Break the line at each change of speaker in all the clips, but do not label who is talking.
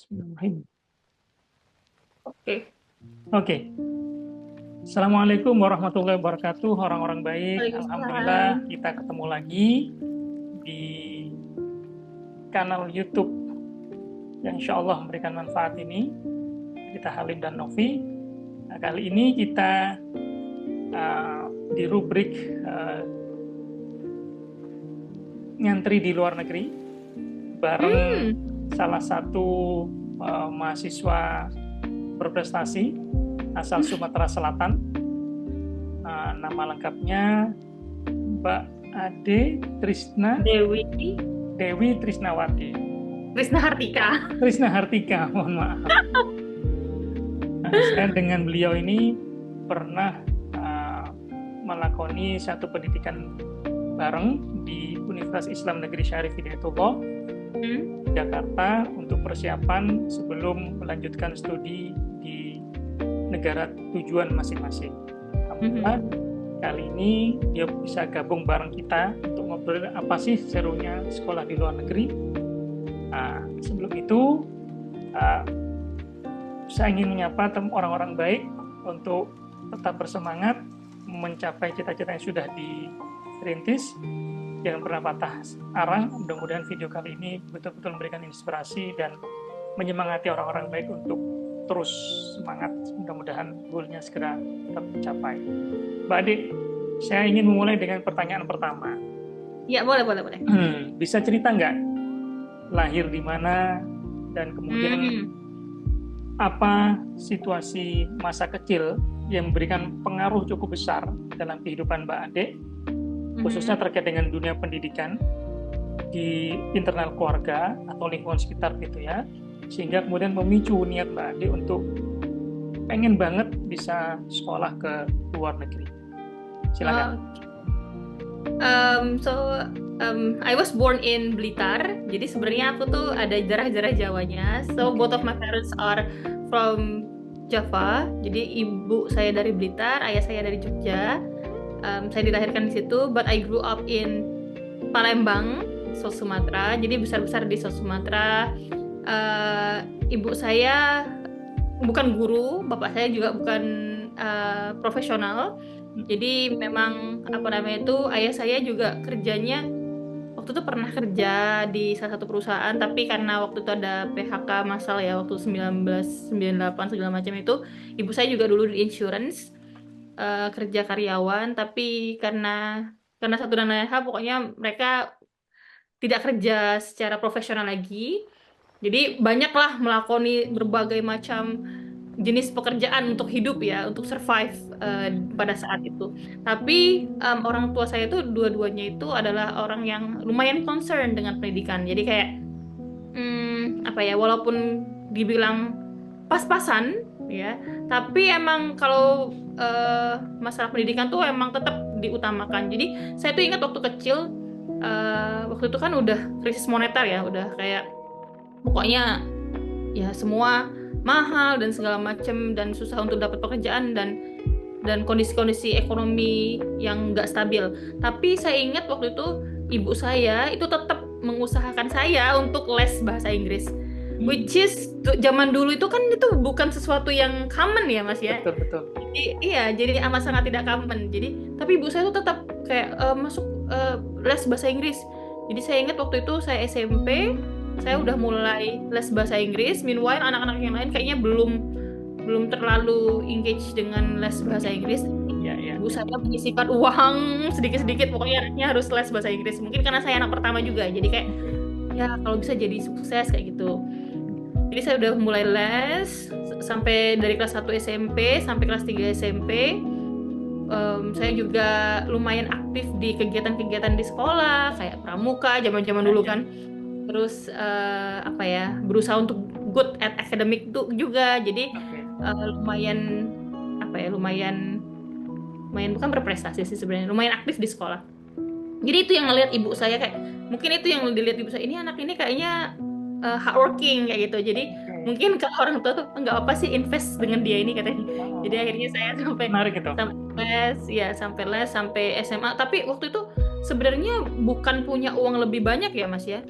Bismillahirrahmanirrahim.
Oke.
Oke. Assalamualaikum warahmatullahi wabarakatuh, orang-orang baik.
Waalaikumsalam.
Alhamdulillah kita ketemu lagi di kanal YouTube yang insya Allah memberikan manfaat ini. Kita Halim dan Novi. Nah, kali ini kita di rubrik nyantri di luar negeri bareng salah satu mahasiswa berprestasi asal Sumatera Selatan. Nama lengkapnya Mbak Ade Dewi Trisnawati.
Trisna Hartika.
Trisna Hartika, mohon maaf. Saya dengan beliau ini pernah melakoni satu pendidikan bareng di Universitas Islam Negeri Syarif Hidayatullah Jakarta untuk persiapan sebelum melanjutkan studi di negara tujuan masing-masing. Alhamdulillah kali ini dia bisa gabung bareng kita untuk ngobrolin apa sih serunya sekolah di luar negeri. Sebelum itu saya ingin menyapa orang-orang baik untuk tetap bersemangat mencapai cita-cita yang sudah dirintis. Jangan pernah patah arang. Mudah-mudahan video kali ini betul-betul memberikan inspirasi dan menyemangati orang-orang baik untuk terus semangat. Mudah-mudahan goalnya segera tetap tercapai. Mbak Ade, saya ingin memulai dengan pertanyaan pertama.
Ya, boleh.
Bisa cerita nggak lahir di mana dan kemudian apa situasi masa kecil yang memberikan pengaruh cukup besar dalam kehidupan Mbak Ade, khususnya terkait dengan dunia pendidikan di internal keluarga atau lingkungan sekitar gitu ya, sehingga kemudian memicu niat Mbak Ade untuk pengen banget bisa sekolah ke luar negeri. Silakan.
I was born in Blitar. Jadi sebenarnya aku tuh ada darah-darah Jawanya. So both of my parents are from Java. Jadi ibu saya dari Blitar, ayah saya dari Jogja. Saya dilahirkan di situ, but I grew up in Palembang, South Sumatera. Jadi besar-besar di South Sumatera. Ibu saya bukan guru, bapak saya juga bukan profesional. Jadi memang ayah saya juga kerjanya waktu itu pernah kerja di salah satu perusahaan, tapi karena waktu itu ada PHK massal ya, waktu 1998 segala macam itu, ibu saya juga dulu di insurance, kerja karyawan, tapi karena satu dan lain hal pokoknya mereka tidak kerja secara profesional lagi. Jadi banyaklah melakoni berbagai macam jenis pekerjaan untuk hidup ya, untuk survive pada saat itu. Tapi orang tua saya itu dua-duanya itu adalah orang yang lumayan concern dengan pendidikan. Jadi kayak walaupun dibilang pas-pasan ya, tapi emang kalau masalah pendidikan tuh emang tetap diutamakan. Jadi saya tuh ingat waktu kecil, waktu itu kan udah krisis moneter ya, udah kayak pokoknya ya semua mahal dan segala macam dan susah untuk dapat pekerjaan dan kondisi-kondisi ekonomi yang nggak stabil. Tapi saya ingat waktu itu ibu saya itu tetap mengusahakan saya untuk les bahasa Inggris, which is zaman dulu itu kan itu bukan sesuatu yang common ya Mas ya.
Betul.
Jadi amat sangat tidak common. Jadi tapi ibu saya tuh tetap kayak masuk les bahasa Inggris. Jadi saya ingat waktu itu saya SMP, saya udah mulai les bahasa Inggris. Meanwhile anak-anak yang lain kayaknya belum terlalu engage dengan les bahasa Inggris. Ibu saya menyisihkan uang sedikit-sedikit, pokoknya anaknya harus les bahasa Inggris. Mungkin karena saya anak pertama juga, jadi kayak ya kalau bisa jadi sukses kayak gitu. Jadi saya udah mulai les sampai dari kelas 1 SMP sampai kelas 3 SMP. Saya juga lumayan aktif di kegiatan-kegiatan di sekolah kayak pramuka zaman-zaman dulu kan. Terus berusaha untuk good at academic itu juga. Jadi lumayan bukan berprestasi sih sebenarnya, lumayan aktif di sekolah. Jadi itu yang ngelihat ibu saya, kayak mungkin itu yang dilihat ibu saya, ini anak ini kayaknya hardworking kayak gitu. Jadi mungkin kalau orang tua tuh nggak apa sih invest dengan dia ini katanya. Jadi akhirnya saya sampai les sampai SMA. Tapi waktu itu sebenarnya bukan punya uang lebih banyak ya Mas ya.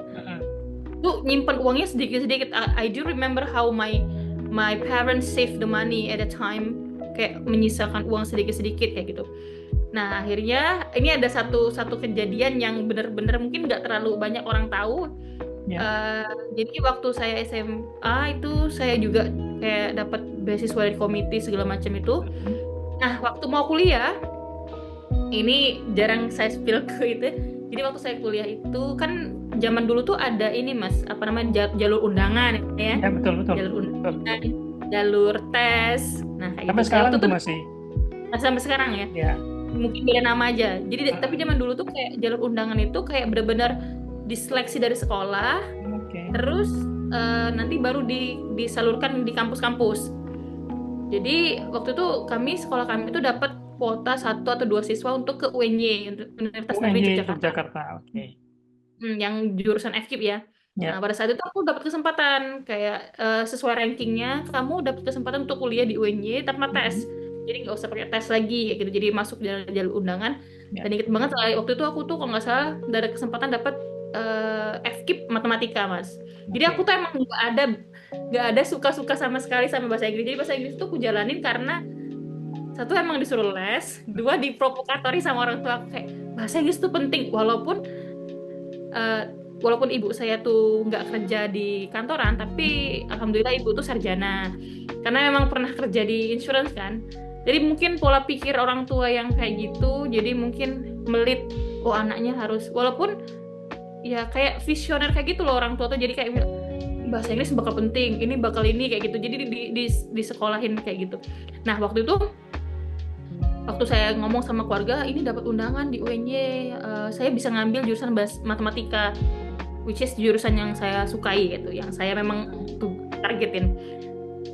tuh nyimpen uangnya sedikit-sedikit. I do remember how my parents save the money at a time, kayak menyisakan uang sedikit-sedikit kayak gitu. Nah akhirnya ini ada satu kejadian yang bener-bener mungkin nggak terlalu banyak orang tahu. Jadi waktu saya SMA itu saya juga kayak dapat beasiswa dari komite segala macam itu. Nah waktu mau kuliah, ini jarang saya spill ke itu. Jadi waktu saya kuliah itu kan zaman dulu tuh ada ini Mas, apa namanya, jalur undangan ya.
Ya betul.
Jalur undangan, jalur tes. Nah kayak
sampai
gitu.
sekarang
tuh
masih.
Sampai sekarang ya.
Ya.
Mungkin beda nama aja. Jadi tapi zaman dulu tuh kayak jalur undangan itu kayak benar-benar diseleksi dari sekolah. Terus nanti baru disalurkan di kampus-kampus. Jadi waktu itu sekolah kami itu dapat kuota 1 atau 2 siswa untuk ke UNY, Universitas Negeri
Yogyakarta.
Yang jurusan FKIP ya. Nah pada saat itu aku dapat kesempatan kayak sesuai rankingnya kamu dapat kesempatan untuk kuliah di UNY tanpa tes. Jadi nggak usah pakai tes lagi kayak gitu. Jadi masuk jalur undangan. Dan inget banget waktu itu aku tuh kalau nggak salah ada kesempatan dapat FKIP matematika Mas. Jadi aku tuh emang nggak ada suka-suka sama sekali sama bahasa Inggris. Jadi bahasa Inggris tuh aku jalanin karena satu emang disuruh les, dua diprovokatori sama orang tua kayak bahasa Inggris tuh penting walaupun ibu saya tuh nggak kerja di kantoran, tapi alhamdulillah ibu tuh sarjana karena memang pernah kerja di insurance kan. Jadi mungkin pola pikir orang tua yang kayak gitu, jadi mungkin melit anaknya harus, walaupun ya kayak visioner kayak gitu loh orang tua tuh, jadi kayak bahasa Inggris bakal penting, ini bakal ini kayak gitu, jadi di sekolahin kayak gitu. Nah waktu itu waktu saya ngomong sama keluarga ini dapat undangan di UNY, saya bisa ngambil jurusan matematika, which is jurusan yang saya sukai gitu, yang saya memang targetin.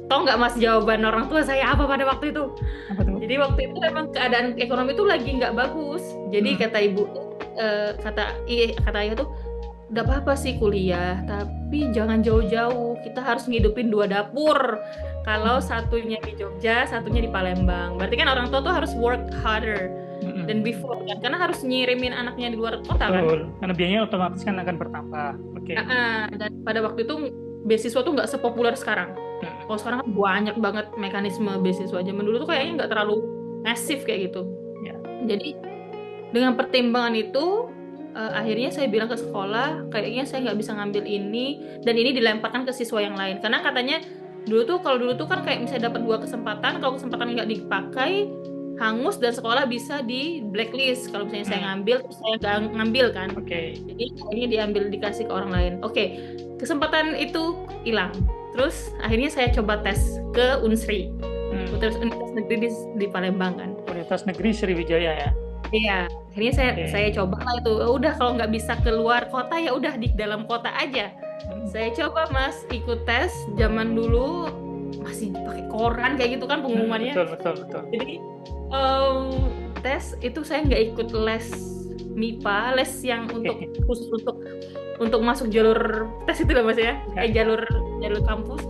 Tahu nggak Mas jawaban orang tua saya apa pada waktu itu? Jadi waktu itu memang keadaan ekonomi itu lagi nggak bagus. Jadi kata ibu, kata ayah tuh, udah apa-apa sih kuliah, tapi jangan jauh-jauh. Kita harus ngidupin 2 dapur. Kalau satunya di Jogja, satunya di Palembang. Berarti kan orang tua tuh harus work harder than before kan, karena harus ngirimin anaknya di luar kota kan.
Karena biayanya otomatis kan akan bertambah.
Dan pada waktu itu beasiswa tuh nggak sepopuler sekarang. Kalau sekarang kan banyak banget mekanisme beasiswa. Zaman dulu tuh kayaknya nggak terlalu masif kayak gitu. Jadi dengan pertimbangan itu akhirnya saya bilang ke sekolah, kayaknya saya nggak bisa ngambil ini, dan ini dilemparkan ke siswa yang lain. Karena katanya kalau dulu tuh kan kayak misalnya dapat 2 kesempatan, kalau kesempatan nggak dipakai hangus dan sekolah bisa di blacklist. Kalau misalnya saya ngambil, saya nggak ngambil kan. Jadi ini dikasih ke orang lain. Kesempatan itu hilang. Terus akhirnya saya coba tes ke Unsri, Universitas Negeri di Palembang kan.
Universitas Negeri Sriwijaya ya.
Iya, akhirnya saya coba lah itu. Udah kalau nggak bisa keluar kota ya udah di dalam kota aja. Saya coba Mas ikut tes. Zaman dulu masih pakai koran kayak gitu kan pengumumannya.
Betul.
Jadi tes itu saya nggak ikut les MIPA, les yang khusus untuk masuk jalur tes itu loh Mas ya. Jalur kampus.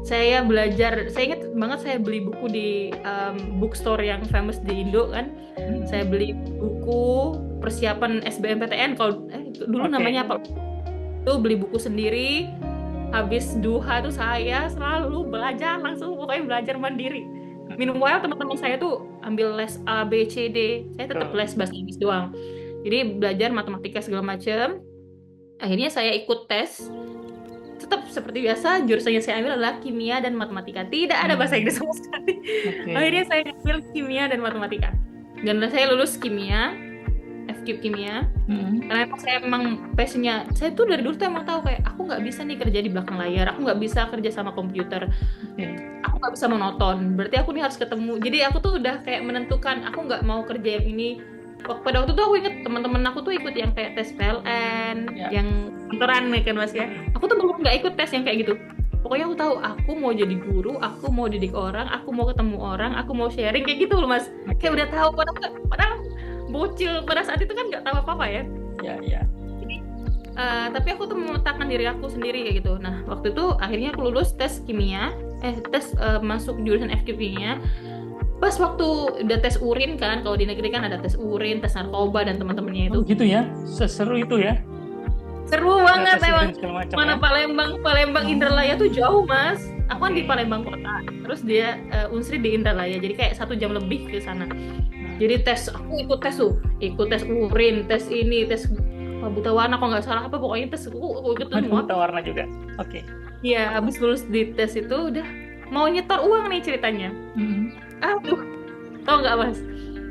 Saya belajar, saya ingat banget saya beli buku di bookstore yang famous di Indo kan. Saya beli buku persiapan SBMPTN kalau dulu namanya apa? Itu beli buku sendiri. Habis duha tuh saya selalu belajar langsung, pokoknya belajar mandiri. Meanwhile teman-teman saya tuh ambil les A, B, C, D. Saya tetap les bahasa Inggris doang. Jadi belajar matematika segala macam. Akhirnya saya ikut tes. Tetap seperti biasa, jurusan yang saya ambil adalah kimia dan matematika. Tidak ada bahasa Inggris sama sekali. Akhirnya saya ambil kimia dan matematika. Dan saya lulus kimia, FKIP kimia. Karena saya emang passionnya, saya tuh dari dulu tuh emang tahu kayak aku nggak bisa nih kerja di belakang layar, aku nggak bisa kerja sama komputer, aku nggak bisa menonton. Berarti aku nih harus ketemu. Jadi aku tuh udah kayak menentukan aku nggak mau kerja yang ini. Pada waktu itu aku inget teman-teman aku tuh ikut yang kayak tes PLN, yang kantoran kan Mas ya. Aku tuh belum nggak ikut tes yang kayak gitu. Pokoknya aku tahu aku mau jadi guru, aku mau didik orang, aku mau ketemu orang, aku mau sharing kayak gitu loh Mas. Kayak udah tahu, padahal bocil pada saat itu kan nggak tahu apa-apa ya. Jadi, tapi aku tuh memetakan diri aku sendiri kayak gitu. Nah waktu itu akhirnya aku lulus tes kimia, masuk jurusan FKIP kimia. Pas waktu udah tes urin kan, kalau di negeri kan ada tes urin, tes narkoba dan teman-temannya itu.
Gitu ya, seseru itu ya?
Seru banget
data
emang.
dan segala macam
Mana
ya.
Palembang Indralaya tuh jauh mas. Aku kan di
Oke.
Palembang kota. Terus dia Unsri di Indralaya. Jadi kayak 1 jam lebih ke sana. Jadi aku ikut tes tuh, ikut tes urin, tes ini, tes buta warna kalau nggak salah apa pokoknya tes aku ikut
Ada
semua.
buta warna juga. Oke.
Iya, habis lulus di tes itu udah mau nyetor uang nih ceritanya. Aduh, tau nggak mas?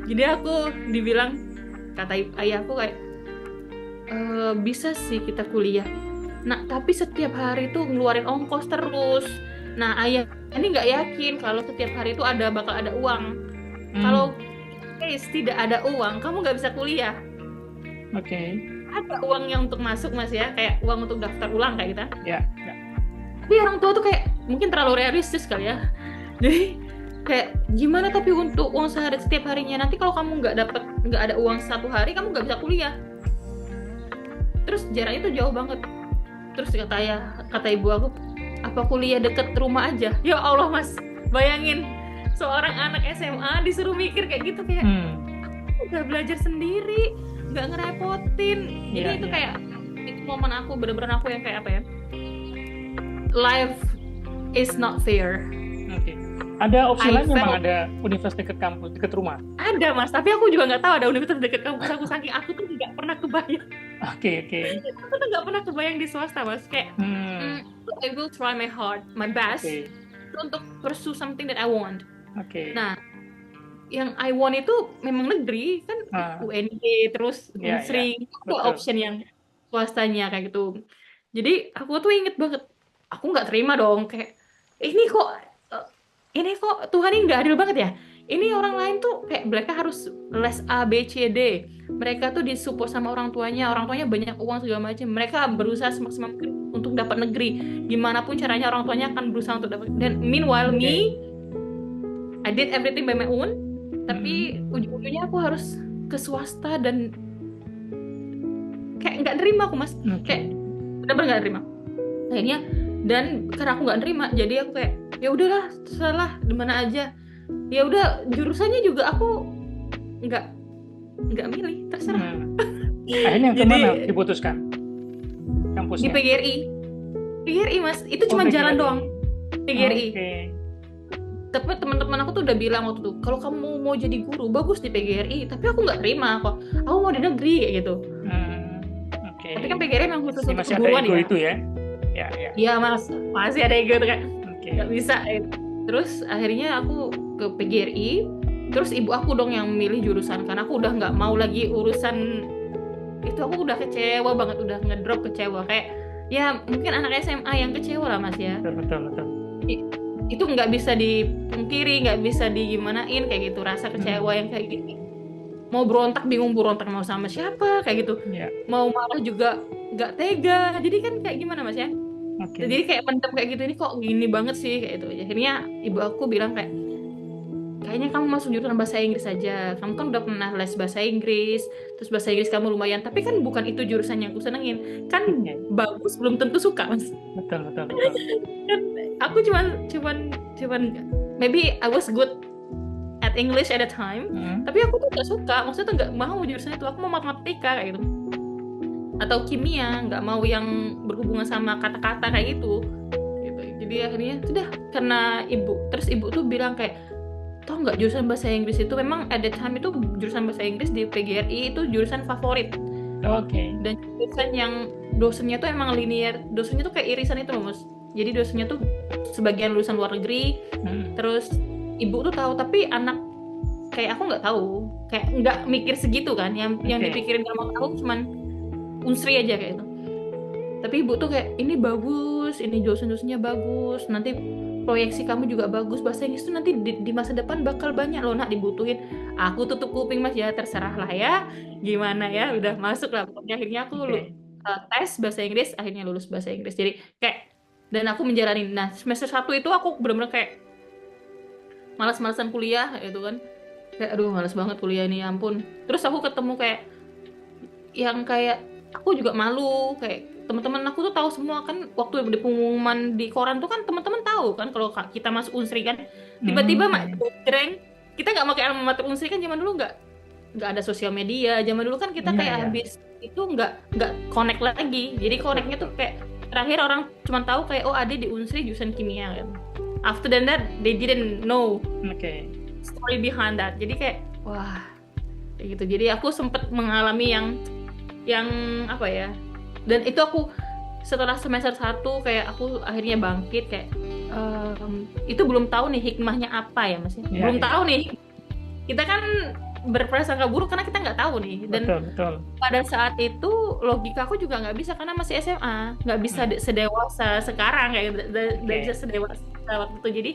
Jadi aku dibilang kata ayahku kayak bisa sih kita kuliah. Nah, tapi setiap hari tuh ngeluarin ongkos terus. Nah, ayah ini nggak yakin kalau setiap hari itu bakal ada uang. Kalau tidak ada uang, kamu nggak bisa kuliah.
Oke.
Ada uangnya untuk masuk mas ya, kayak uang untuk daftar ulang kayak gitu.
Ya.
Tapi orang tua tuh kayak mungkin terlalu realistis kali ya. Jadi kayak gimana tapi untuk uang sehari setiap harinya, nanti kalau kamu nggak ada uang 1 hari, kamu nggak bisa kuliah. Terus jaraknya tuh jauh banget. Terus kata ibu aku, apa kuliah deket rumah aja? Ya Allah mas, bayangin seorang anak SMA disuruh mikir kayak gitu, kayak aku udah belajar sendiri, nggak ngerepotin. Jadi itu kayak itu momen aku bener-bener aku yang kayak apa ya, life is not fair.
Oke. Ada opsi lain memang ada universitas dekat kampus, dekat rumah?
Ada mas, tapi aku juga nggak tahu ada universitas dekat kampus aku, saking aku tuh nggak pernah kebayang.
Oke.
Aku tuh nggak pernah kebayang di swasta mas, kayak I will try my best untuk pursue something that I want. Nah, yang I want itu memang negeri kan, UNJ terus Unsri, itu option yang swastanya kayak gitu. Jadi aku tuh inget banget, aku nggak terima dong, kayak ini kok Tuhan ini nggak adil banget ya. Ini orang lain tuh kayak mereka harus les A, B, C, D. Mereka tuh disupport sama orang tuanya banyak uang segala macam. Mereka berusaha semaksimal untuk dapat negeri. Gimana pun caranya orang tuanya akan berusaha untuk dapat. Dan meanwhile me, I did everything by my own. Tapi ujung-ujungnya aku harus ke swasta dan kayak nggak nerima aku mas. Kayak benar-benar nggak nerima. Akhirnya dan karena aku nggak nerima, jadi aku kayak ya udahlah, terserah di mana aja. Ya udah, jurusannya juga aku nggak milih, terserah.
Akhirnya kemana diputuskan kampusnya?
Di PGRI mas, itu cuma jalan doang, PGRI. Tapi teman-teman aku tuh udah bilang waktu itu, kalau kamu mau jadi guru bagus di PGRI, tapi aku nggak terima kok, aku mau di negeri kayak gitu. Tapi kan PGRI memang khusus untuk keguruan ya.
Itu ya.
Iya mas, masih ada ego tuh kan, nggak bisa. Terus akhirnya aku ke PGRI, terus ibu aku dong yang milih jurusan, karena aku udah nggak mau lagi urusan itu. Aku udah kecewa banget, udah ngedrop, kecewa kayak ya mungkin anak SMA yang kecewa lah mas ya.
Betul.
Itu nggak bisa dipungkiri, nggak bisa digimanain kayak gitu, rasa kecewa yang kayak gini. Mau berontak bingung berontak mau sama siapa kayak gitu, mau marah juga nggak tega. Jadi kan kayak gimana mas ya. Jadi kayak pendem kayak gitu, ini kok gini banget sih kayak gitu. Akhirnya ibu aku bilang kayaknya kamu masuk jurusan bahasa Inggris aja, kamu kan udah pernah les bahasa Inggris, terus bahasa Inggris kamu lumayan, tapi kan bukan itu jurusan yang aku senengin kan. Bagus belum tentu suka mas.
Betul.
Kan aku cuman maybe I was good at English at the time, tapi aku tuh gak suka, maksudnya tuh gak mau jurusan itu. Aku mau matematika kayak gitu, atau kimia, nggak mau yang berhubungan sama kata-kata kayak gitu. Jadi akhirnya sudah, karena ibu tuh bilang kayak, tau nggak jurusan bahasa Inggris itu memang at the time itu jurusan bahasa Inggris di PGRI itu jurusan favorit. Dan jurusan yang dosennya tuh emang linear, dosennya tuh kayak irisan itu loh mas. Jadi dosennya tuh sebagian lulusan luar negeri. Terus ibu tuh tahu, tapi anak kayak aku nggak tahu, kayak nggak mikir segitu kan. Yang dipikirin sama aku cuman Unsri aja kayak itu. Tapi ibu tuh kayak, ini bagus, ini dosen-dosennya bagus, nanti proyeksi kamu juga bagus, bahasa Inggris tuh nanti di masa depan bakal banyak loh nak dibutuhin. Aku tutup kuping mas, ya terserah lah ya, gimana ya, udah masuk lah. Pokoknya akhirnya aku tes bahasa Inggris, akhirnya lulus bahasa Inggris. Jadi kayak, dan aku menjalani. Nah semester 1 itu aku bener-bener kayak malas-malasan kuliah gitu kan, kayak aduh malas banget kuliah ini, ampun. Terus aku ketemu kayak yang kayak aku juga malu, kayak teman-teman aku tuh tahu semua kan, waktu di pengumuman di koran tuh kan teman-teman tahu kan kalau kita masuk Unsri kan, tiba-tiba kita nggak pakai alma mater Unsri kan. Zaman dulu nggak ada sosial media, zaman dulu kan kita kayak habis itu nggak connect lagi. Jadi connectnya tuh kayak terakhir orang cuma tahu kayak oh Ade di Unsri jurusan kimia kan. After that they didn't know story behind that. Jadi kayak wah kayak gitu. Jadi aku sempet mengalami yang apa ya? Dan itu aku setelah semester 1 kayak aku akhirnya bangkit kayak itu belum tahu nih hikmahnya apa ya Mas. Belum tahu nih. Kita kan berprasangka buruk karena kita nggak tahu nih. Dan
betul.
pada saat itu logika aku juga nggak bisa karena masih SMA, nggak bisa sedewasa sekarang kayak nggak bisa sedewasa waktu itu. Jadi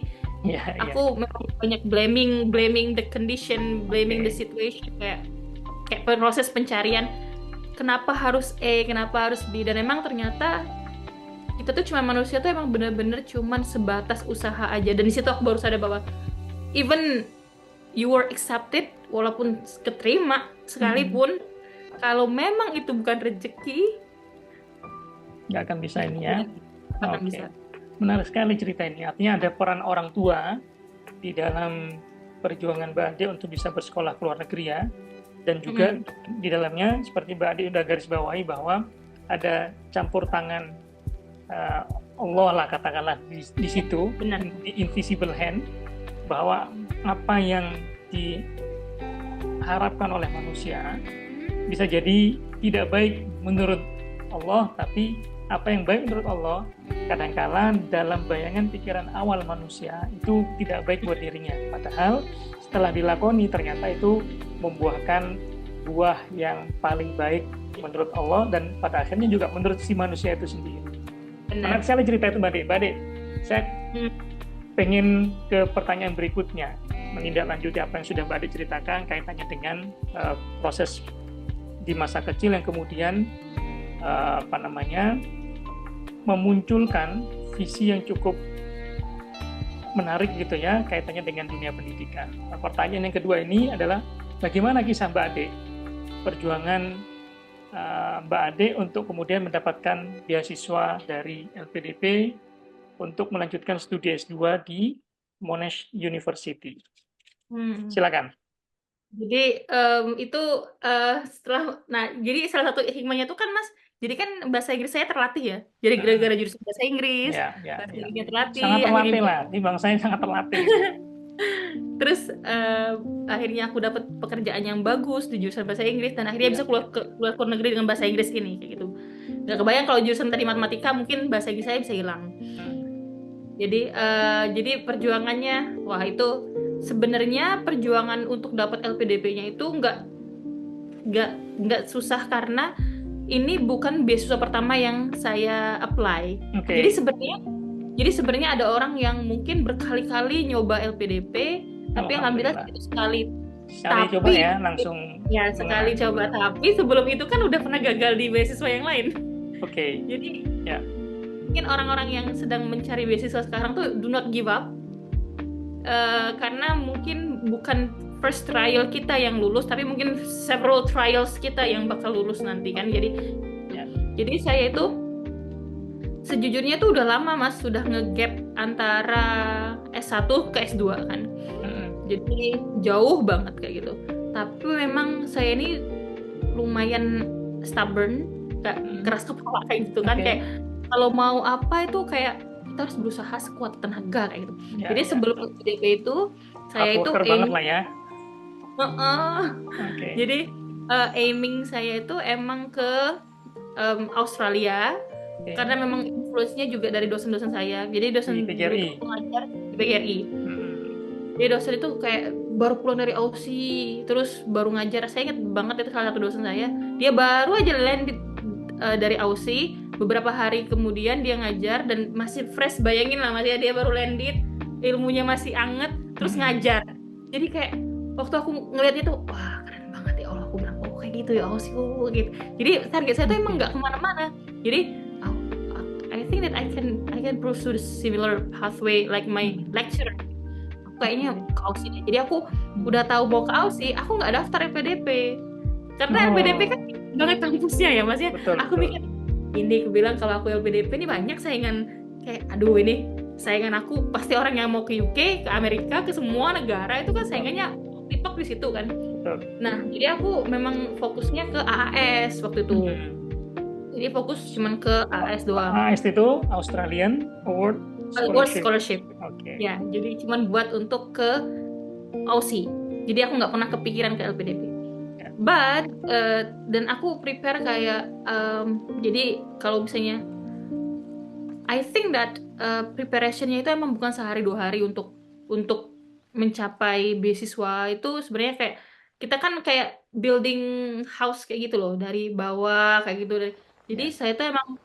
aku memang banyak blaming the condition, blaming the situation, kayak proses pencarian kenapa harus kenapa harus B, dan emang ternyata kita tuh cuma manusia tuh emang bener-bener cuman sebatas usaha aja. Dan di situ aku baru sadar bahwa even you were accepted, walaupun keterima sekalipun, kalau memang itu bukan rezeki,
nggak akan bisa ini ya. Bisa. Menarik sekali cerita ini. Artinya ada peran orang tua di dalam perjuangan Mbak Ade untuk bisa bersekolah ke luar negeri ya. Dan juga di dalamnya seperti Mbak Ade udah garis bawahi bahwa ada campur tangan Allah lah katakanlah di situ.
Benar.
Di invisible hand, bahwa apa yang diharapkan oleh manusia bisa jadi tidak baik menurut Allah, tapi apa yang baik menurut Allah kadangkala dalam bayangan pikiran awal manusia itu tidak baik buat dirinya. Padahal setelah dilakoni ternyata itu membuahkan buah yang paling baik menurut Allah dan pada akhirnya juga menurut si manusia itu sendiri. Menarik sekali cerita itu Mbak Ade. Saya pengen ke pertanyaan berikutnya, menindaklanjuti apa yang sudah Mbak Ade ceritakan kaitannya dengan proses di masa kecil yang kemudian memunculkan visi yang cukup menarik gitu ya kaitannya dengan dunia pendidikan. Pertanyaan yang kedua ini adalah bagaimana kisah Mbak Ade, perjuangan Mbak Ade untuk kemudian mendapatkan beasiswa dari LPDP untuk melanjutkan studi S2 di Monash University. Silakan.
Jadi itu jadi salah satu hikmahnya tuh kan Mas, jadi kan bahasa Inggris saya terlatih ya. Jadi gara-gara jurusan bahasa Inggris, bahasa Inggrisnya terlatih.
Sangat terlatih lah, di bangsa yang sangat terlatih.
Terus akhirnya aku dapat pekerjaan yang bagus di jurusan bahasa Inggris dan akhirnya bisa keluar ke negeri dengan bahasa Inggris ini kayak gitu. Gak kebayang kalau jurusan tadi matematika mungkin bahasa Inggris saya bisa hilang. Jadi perjuangannya, wah itu sebenarnya perjuangan untuk dapat LPDP-nya itu nggak susah karena ini bukan beasiswa pertama yang saya apply. Jadi sebenarnya ada orang yang mungkin berkali-kali nyoba LPDP, tapi alhamdulillah itu sekali
coba ya langsung.
Ya sekali coba, tapi sebelum itu kan udah pernah gagal di beasiswa yang lain. Jadi mungkin orang-orang yang sedang mencari beasiswa sekarang tuh do not give up. Karena mungkin bukan first trial kita yang lulus, tapi mungkin several trials kita yang bakal lulus nanti kan. Jadi saya itu sejujurnya tuh udah lama Mas, sudah nge-gap antara S1 ke S2 kan. Jadi jauh banget kayak gitu. Tapi memang saya ini lumayan stubborn, kayak keras kepala kayak gitu kan. Kayak kalau mau apa itu kayak kita harus berusaha sekuat tenaga kayak gitu. Jadi sebelum LPDP itu saya itu
banget lah ya.
Jadi aiming saya itu emang ke Australia karena memang influence-nya juga dari dosen-dosen saya. Jadi dosen
PGRI.
Pengajar di PGRI. Jadi dosen itu kayak baru pulang dari Aussie, terus baru ngajar. Saya ingat banget itu salah satu dosen saya. Dia baru aja landed dari Aussie. Beberapa hari kemudian dia ngajar dan masih fresh, bayangin lah masih dia baru landed, ilmunya masih anget, terus ngajar. Jadi kayak waktu aku ngeliatnya tuh, wah keren banget ya Allah, aku bilang oh kayak gitu ya Aussie gitu. Jadi target saya tuh emang nggak kemana-mana. Jadi I think that I can pursue the similar pathway like my lecturer. Kayaknya ke Aussie deh. Jadi aku udah tahu mau ke Aussie, aku nggak daftar LPDP karena LPDP kan banget kampusnya ya Mas ya. Aku mikir ini, aku bilang kalau aku LPDP ini banyak saingan, kayak aduh ini saingan aku pasti orang yang mau ke UK, ke Amerika, ke semua negara itu kan saingannya tipok di situ kan.
Betul.
Nah, jadi aku memang fokusnya ke AAS waktu itu. Jadi fokus cuman ke AAS doang.
AAS itu Australian Award
Scholarship.
Oke.
Ya, jadi cuman buat untuk ke Aussie. Jadi aku nggak pernah kepikiran ke LPDP. But dan aku prepare kayak jadi kalau misalnya I think that preparationnya itu emang bukan sehari 2 hari untuk mencapai beasiswa. Itu sebenarnya kayak kita kan kayak building house kayak gitu loh, dari bawah kayak gitu. Jadi saya tuh emang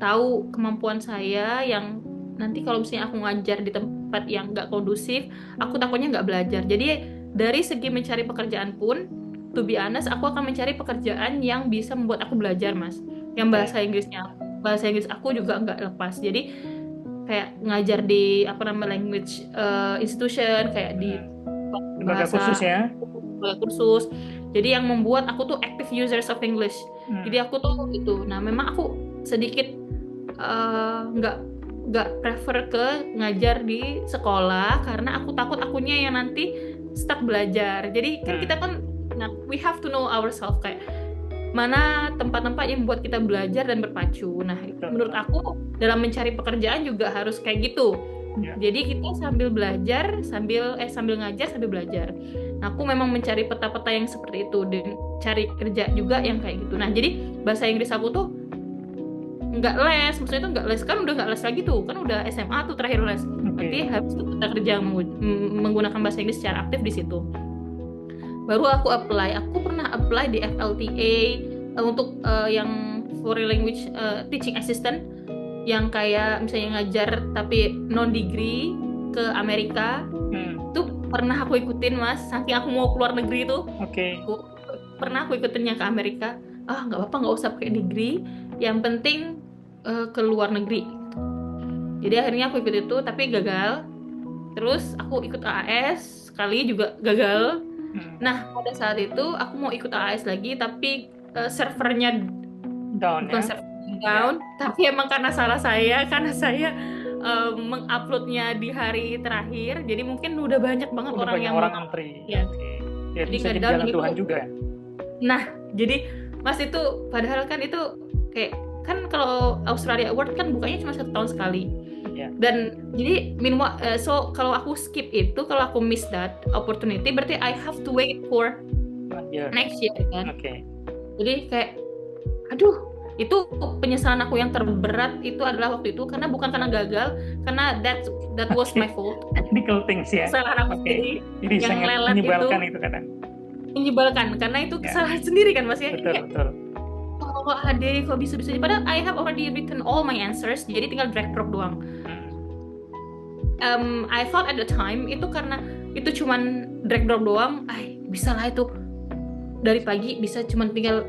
tahu kemampuan saya yang nanti kalau misalnya aku ngajar di tempat yang nggak kondusif, aku takutnya nggak belajar. Jadi dari segi mencari pekerjaan pun, to be honest, aku akan mencari pekerjaan yang bisa membuat aku belajar, Mas. Yang bahasa Inggris aku juga nggak lepas. Jadi kayak ngajar di language institution, kayak di bahasa kursus. Jadi yang membuat aku tuh active users of English. Jadi aku tuh itu. Nah, memang aku sedikit nggak prefer ke ngajar di sekolah karena aku takut akunya yang nanti stuck belajar. Jadi kan kita kan, we have to know ourselves, kayak mana tempat-tempat yang membuat kita belajar dan berpacu. Nah, menurut aku dalam mencari pekerjaan juga harus kayak gitu. Jadi kita sambil belajar, sambil ngajar, sambil belajar. Nah, aku memang mencari peta-peta yang seperti itu dan cari kerja juga yang kayak gitu. Nah, jadi bahasa Inggris aku tuh nggak les, maksudnya itu nggak les, kan udah nggak les lagi tuh, kan udah SMA tuh terakhir les. Berarti habis itu kita kerja menggunakan bahasa Inggris secara aktif di situ. Baru aku pernah apply di FLTA untuk yang foreign language teaching assistant, yang kayak misalnya ngajar tapi non degree ke Amerika. Itu pernah aku ikutin, Mas, saking aku mau keluar negeri tuh. Pernah aku ikutinnya ke Amerika. Nggak apa-apa, nggak usah pakai degree, yang penting ke luar negeri. Jadi akhirnya aku ikut itu tapi gagal. Terus aku ikut AAS sekali juga gagal. Nah, pada saat itu aku mau ikut AAS lagi tapi servernya
down,
tapi emang karena saya menguploadnya di hari terakhir, jadi mungkin udah banyak banget orang yang
antri. Jadi bisa jadi jalan Tuhan juga.
Nah, jadi Mas itu padahal kan itu kayak kan kalau Australia Award kan bukanya cuma 1 tahun sekali. Dan jadi so kalau aku skip itu, kalau aku miss that opportunity, berarti I have to wait for next year kan. Jadi kayak aduh, itu penyesalan aku yang terberat itu adalah waktu itu, karena bukan karena gagal, karena that was my fault.
Technical things ya.
Kesalahan aku sendiri.
Jadi yang menyebalkan itu kadang.
Menyebalkan karena itu kesalahan sendiri kan, Mas ya.
Betul.
Kok Ade kok bisa-bisa, padahal I have already written all my answers, jadi tinggal drag drop doang. I thought at the time itu karena itu cuman drag drop doang, bisa lah itu dari pagi bisa cuman tinggal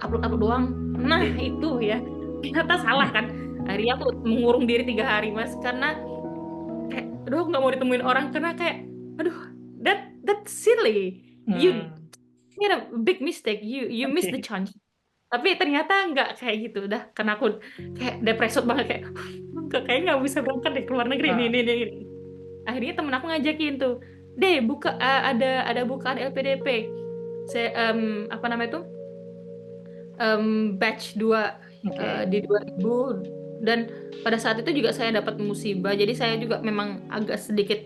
upload doang. Nah, itu ya ternyata salah kan. Akhirnya aku mengurung diri 3 hari, Mas, karena kayak aduh nggak mau ditemuin orang, karena kayak aduh that's silly. You made a big mistake, you missed the chance. Tapi ternyata nggak kayak gitu, udah karena aku kayak depresot banget, kayak nggak bisa berangkat deh ke luar negeri ini. Akhirnya temen aku ngajakin tuh, ada bukaan LPDP, batch 2 di 2000, dan pada saat itu juga saya dapat musibah, jadi saya juga memang agak sedikit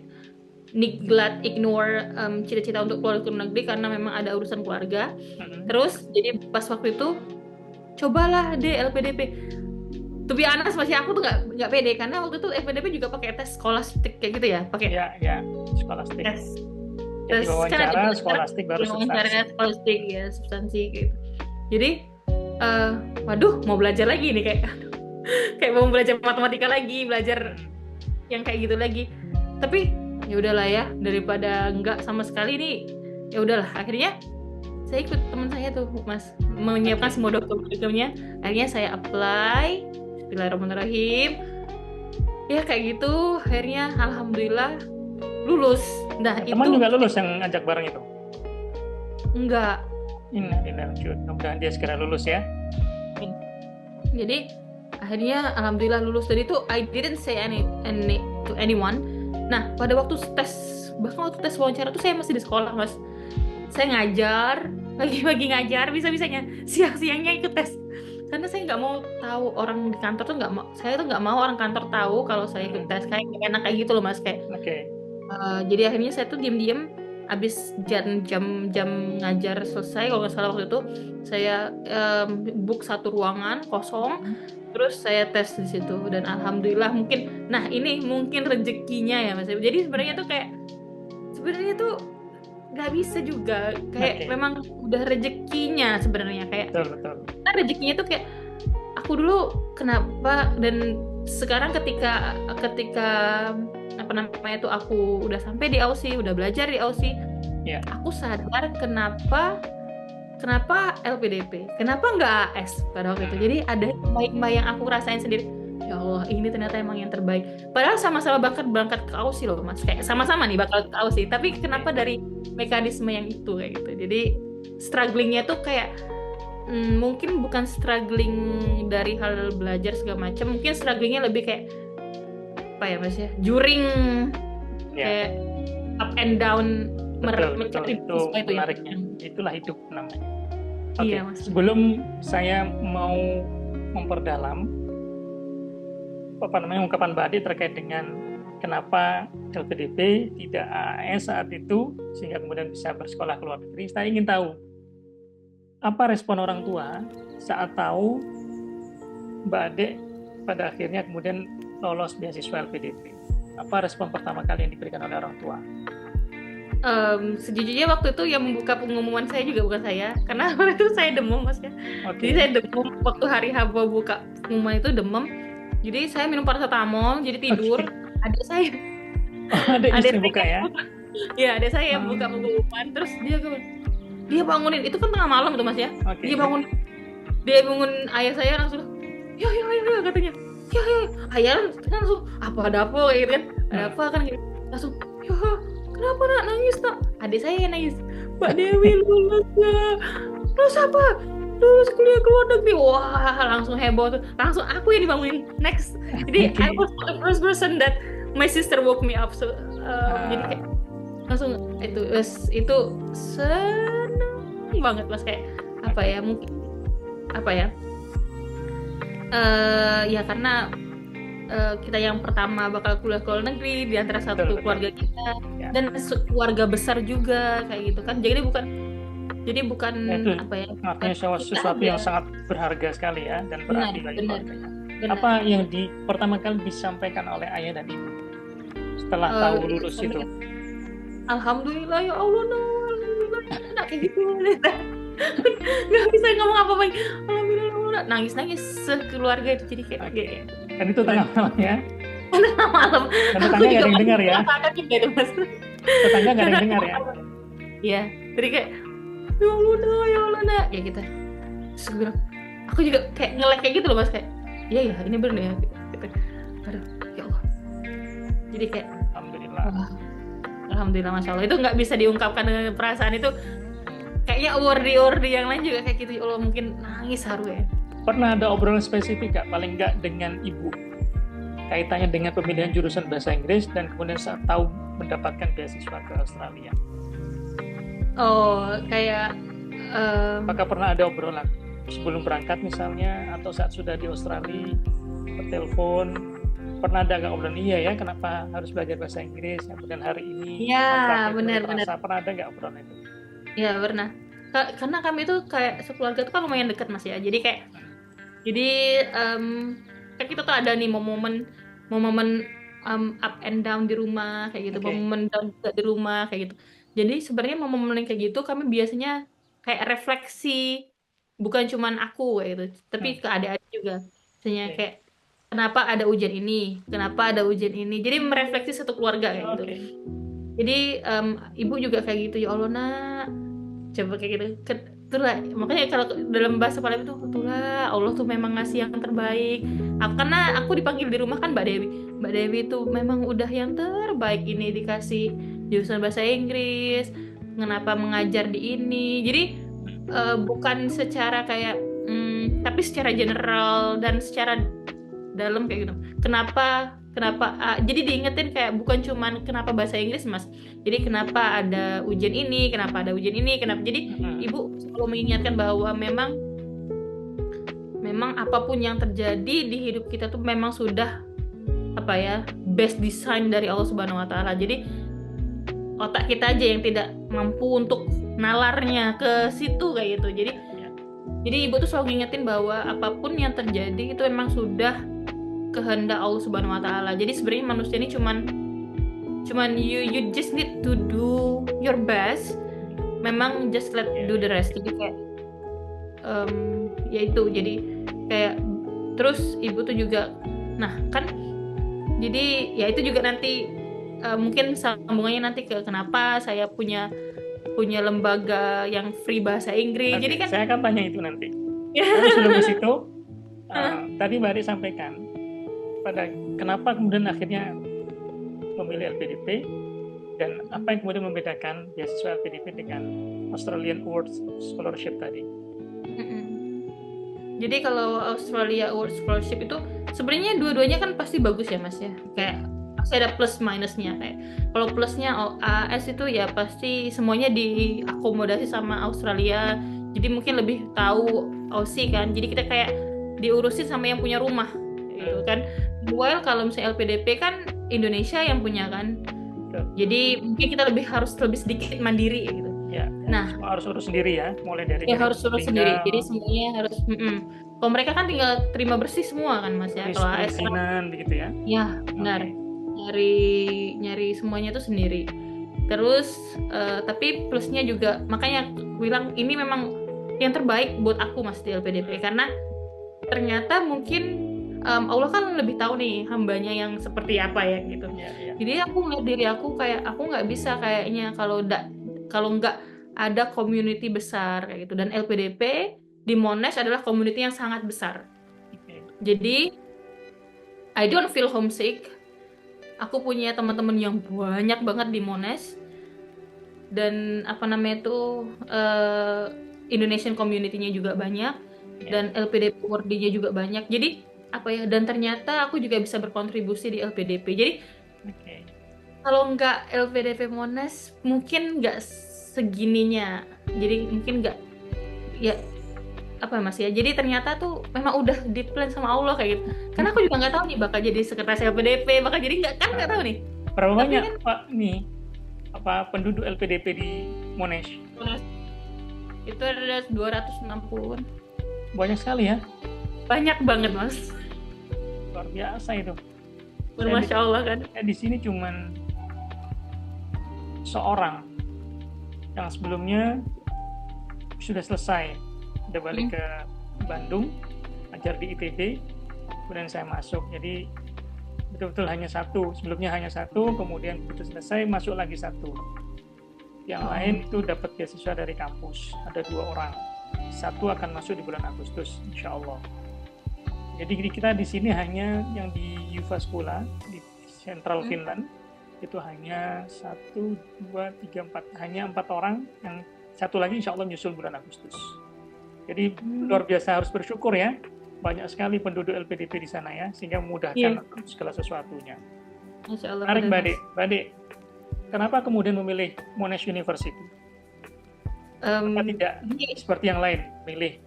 ignore cita-cita untuk keluar ke negeri karena memang ada urusan keluarga. Terus jadi pas waktu itu cobalah deh LPDP. To be honest, masih aku tuh nggak pede karena waktu itu LPDP juga pakai tes skolastik kayak gitu ya, pakai
skolastik.
Tes
wawancara skolastik baru
substansi ya, substansi gitu. Jadi waduh, mau belajar lagi nih, kayak mau belajar matematika lagi, belajar yang kayak gitu lagi. Tapi ya udahlah ya, daripada enggak sama sekali nih, ya udahlah. Akhirnya saya ikut teman saya tuh, Mas, menyiapkan semua dokumen-dokumennya. Akhirnya saya apply, bismillahirrahmanirrahim. Ya kayak gitu, akhirnya alhamdulillah lulus. Nah,
teman juga lulus yang ngajak bareng itu?
Enggak.
Mudah-mudahan dia segera lulus ya.
Jadi akhirnya alhamdulillah lulus. Dan itu I didn't say any to anyone. Nah, pada waktu tes wawancara tuh saya masih di sekolah, Mas. saya ngajar, pagi-pagi ngajar, bisa-bisanya siang-siangnya ikut tes. Karena saya nggak mau tahu orang di kantor tuh nggak mau, saya tuh nggak mau orang kantor tahu kalau saya ikut tes, kayak nggak enak kayak gitu loh Mas, kayak. Jadi akhirnya saya tuh diam-diam habis jam ngajar selesai, kalau nggak salah waktu itu saya book satu ruangan kosong, terus saya tes di situ dan alhamdulillah mungkin, nah ini mungkin rezekinya ya Mas. Jadi sebenarnya tuh kayak sebenarnya tuh nggak bisa juga, kayak memang udah rezekinya sebenarnya, kayak
betul.
Nah, rezekinya tuh kayak aku dulu kenapa, dan sekarang ketika apa namanya tuh aku udah sampai di Aussie, udah belajar di Aussie, aku sadar kenapa LPDP, kenapa nggak AS pada waktu itu. Jadi ada hikmah yang aku rasain sendiri. Ya Allah, ini ternyata emang yang terbaik. Padahal sama-sama berangkat ke Aussie loh Mas, kayak sama-sama nih bakal ke Aussie, tapi kenapa dari mekanisme yang itu kayak gitu. Jadi strugglingnya tuh kayak mungkin bukan struggling dari hal belajar segala macam, mungkin strugglingnya lebih kayak apa ya Mas ya, juring kayak up and down,
mencari itu menariknya. Itulah hidup namanya.
Iya, Mas.
Sebelum saya mau memperdalam ungkapan Mbak Ade terkait dengan kenapa LPDP tidak AAS saat itu sehingga kemudian bisa bersekolah ke luar negeri, saya ingin tahu apa respon orang tua saat tahu Mbak Ade pada akhirnya kemudian lolos beasiswa LPDP. Apa respon pertama kali yang diberikan oleh orang tua?
Sejujurnya waktu itu yang membuka pengumuman saya juga bukan saya, karena waktu itu saya demam Mas ya. Jadi saya demam waktu hari Haba buka pengumuman itu demam. Jadi saya minum paracetamol, jadi tidur. Adik saya.
Ada istri buka ya?
Ya, adik saya yang buka pengumuman, terus dia bangunin, itu kan tengah malam tuh Mas ya. Dia bangun ayah saya langsung, ya katanya. Ya, ayah langsung ada apa kayak gitu kan? Ada apa kan gitu. Langsung, ya kenapa nak nangis nak? Adik saya yang nangis. Mbak Dewi lulus ya. Lulus apa? Lulus kuliah ke luar negeri. Wah, langsung heboh tuh. Langsung aku yang dibangunin. Next. Jadi I was the first person that my sister woke me up. So jadi kayak langsung itu seneng banget Mas, kayak apa ya, mungkin apa ya? Ya karena kita yang pertama bakal kuliah ke luar negeri di antara satu keluarga kita dan keluarga besar juga kayak gitu kan. Jadi bukan apa ya?
Artinya sesuatu yang sangat berharga sekali ya dan berarti bagi keluarganya. Apa yang pertama kali disampaikan oleh ayah dan ibu setelah tahu lulus itu?
Alhamdulillah ya Allah, alhamdulillah kayak gitu. Nggak bisa ngomong apa-apa. Alhamdulillah, nangis sekeluarga itu, jadi kayak
kan itu tengah malam ya.
Tengah malam.
Dan tetangga nggak ada yang dengar ya. Tetangga nggak ada yang dengar ya.
Iya, jadi kayak ya Allah nak, ya kita. Terus gue bilang, aku juga kayak nge-lag kayak gitu loh Mas, kayak iya ini bener ya. Aduh, ya Allah. Jadi kayak Alhamdulillah Masya Allah. Itu nggak bisa diungkapkan dengan perasaan itu. Kayaknya wordy yang lain juga kayak gitu. Ya Allah, mungkin nangis haru ya.
Pernah ada obrolan spesifik nggak, paling nggak dengan ibu, kaitannya dengan pemilihan jurusan bahasa Inggris dan kemudian saat tahu mendapatkan beasiswa ke Australia?
Oh, kayak
apakah pernah ada obrolan sebelum berangkat misalnya, atau saat sudah di Australia bertelepon? Pernah ada nggak obrolan, iya ya kenapa harus belajar bahasa Inggris, kemudian hari ini?
Iya, benar.
Pernah ada nggak obrolan itu?
Iya, pernah. Karena kami tuh kayak sekeluarga tuh kan lumayan dekat Mas ya. Jadi kayak kan kita tuh ada nih momen up and down di rumah kayak gitu, momen down juga di rumah kayak gitu. Jadi sebenarnya momen kayak gitu kami biasanya kayak refleksi, bukan cuman aku kayak gitu, tapi ke adik-adik juga. Misalnya kayak kenapa ada ujian ini, jadi merefleksi satu keluarga kayak gitu. Jadi ibu juga kayak gitu, ya Allah nak, coba kayak gitu. Itulah makanya kalau dalam bahasa Palembang itu itulah Allah tuh memang ngasih yang terbaik. Karena aku dipanggil di rumah kan Mbak Dewi itu memang udah yang terbaik, ini dikasih jurusan bahasa Inggris, kenapa mengajar di ini. Jadi bukan secara kayak tapi secara general dan secara dalam kayak gitu. Kenapa jadi diingetin kayak bukan cuman kenapa bahasa Inggris Mas, jadi kenapa ada ujian ini, kenapa ada ujian ini, kenapa, jadi ibu selalu mengingatkan bahwa memang apapun yang terjadi di hidup kita tuh memang sudah best design dari Allah Subhanahu Wa Taala. Jadi otak kita aja yang tidak mampu untuk nalarnya ke situ kayak gitu. Jadi ibu tuh selalu ngingetin bahwa apapun yang terjadi itu memang sudah kehendak Allah Subhanahu Wa Taala. Jadi sebenarnya manusia ini cuman you just need to do your best. Memang just let do the rest. Jadi kayak ya itu. Jadi kayak terus ibu tuh juga, nah kan, jadi ya itu juga nanti mungkin sambungannya nanti ke kenapa saya punya lembaga yang free bahasa Inggris.
Nanti,
jadi kan
saya akan tanya itu nanti. Tapi sebelum ke situ, tadi Mbak Ade sampaikan pada kenapa kemudian akhirnya memilih LPDP dan apa yang kemudian membedakan beasiswa LPDP dengan Australian Awards Scholarship tadi.
Jadi kalau Australia Awards Scholarship itu sebenarnya dua-duanya kan pasti bagus ya Mas ya. Kayak pasti ada plus minusnya. Kayak kalau plusnya AS itu ya pasti semuanya diakomodasi sama Australia. Jadi mungkin lebih tahu Aussie kan. Jadi kita kayak diurusin sama yang punya rumah gitu kan. While kalau misalnya LPDP kan Indonesia yang punya kan. Jadi mungkin kita harus lebih sedikit mandiri gitu.
Ya,
nah
harus urus sendiri ya, mulai dari
harus urus sendiri. Jadi semuanya harus. Kalau mereka kan tinggal terima bersih semua kan Mas ya. Kalau AS kan
begitu ya.
Ya benar. Nyari semuanya tuh sendiri. Terus tapi plusnya juga, makanya bilang ini memang yang terbaik buat aku Mas di LPDP, karena ternyata mungkin Allah kan lebih tahu nih hambanya yang seperti apa ya gitu. Jadi aku ngeliat diri aku kayak aku nggak bisa kayaknya kalau nggak ada community besar kayak gitu. Dan LPDP di Monash adalah community yang sangat besar. Jadi I don't feel homesick. Aku punya teman-teman yang banyak banget di Monash, dan Indonesian community-nya juga banyak, dan LPDP awardee-nya juga banyak. Jadi dan ternyata aku juga bisa berkontribusi di LPDP. Jadi kalau nggak LPDP Monash mungkin nggak segininya. Jadi mungkin nggak ya Mas ya. Jadi ternyata tuh memang udah di plan sama Allah kayak gitu. Karena aku juga nggak tahu nih bakal jadi sekretaris LPDP, bakal jadi nggak tahu nih.
Berapa banyak Pak nih penduduk LPDP di Monash?
Itu ada 260-an.
Banyak sekali ya.
Banyak banget Mas.
Luar biasa itu.
Masya Allah kan.
Di sini cuman seorang yang sebelumnya sudah selesai, udah balik ke Bandung, ajar di ITB, kemudian saya masuk. Jadi betul-betul hanya satu, sebelumnya hanya satu, kemudian begitu selesai masuk lagi satu. Yang lain itu dapat beasiswa dari kampus, ada 2 orang. Satu akan masuk di bulan Agustus, insya Allah. Jadi kita di sini hanya yang di Jyväskylä di Central Finland itu hanya 1, 2, 3, 4, hanya 4 orang, yang satu lagi insya Allah nyusul bulan Agustus. Jadi luar biasa, harus bersyukur ya, banyak sekali penduduk LPDP di sana ya, sehingga memudahkan segala sesuatunya.
Insya Allah.
Menarik Mbak Ade, kenapa kemudian memilih Monash University? Kenapa tidak seperti yang lain, milih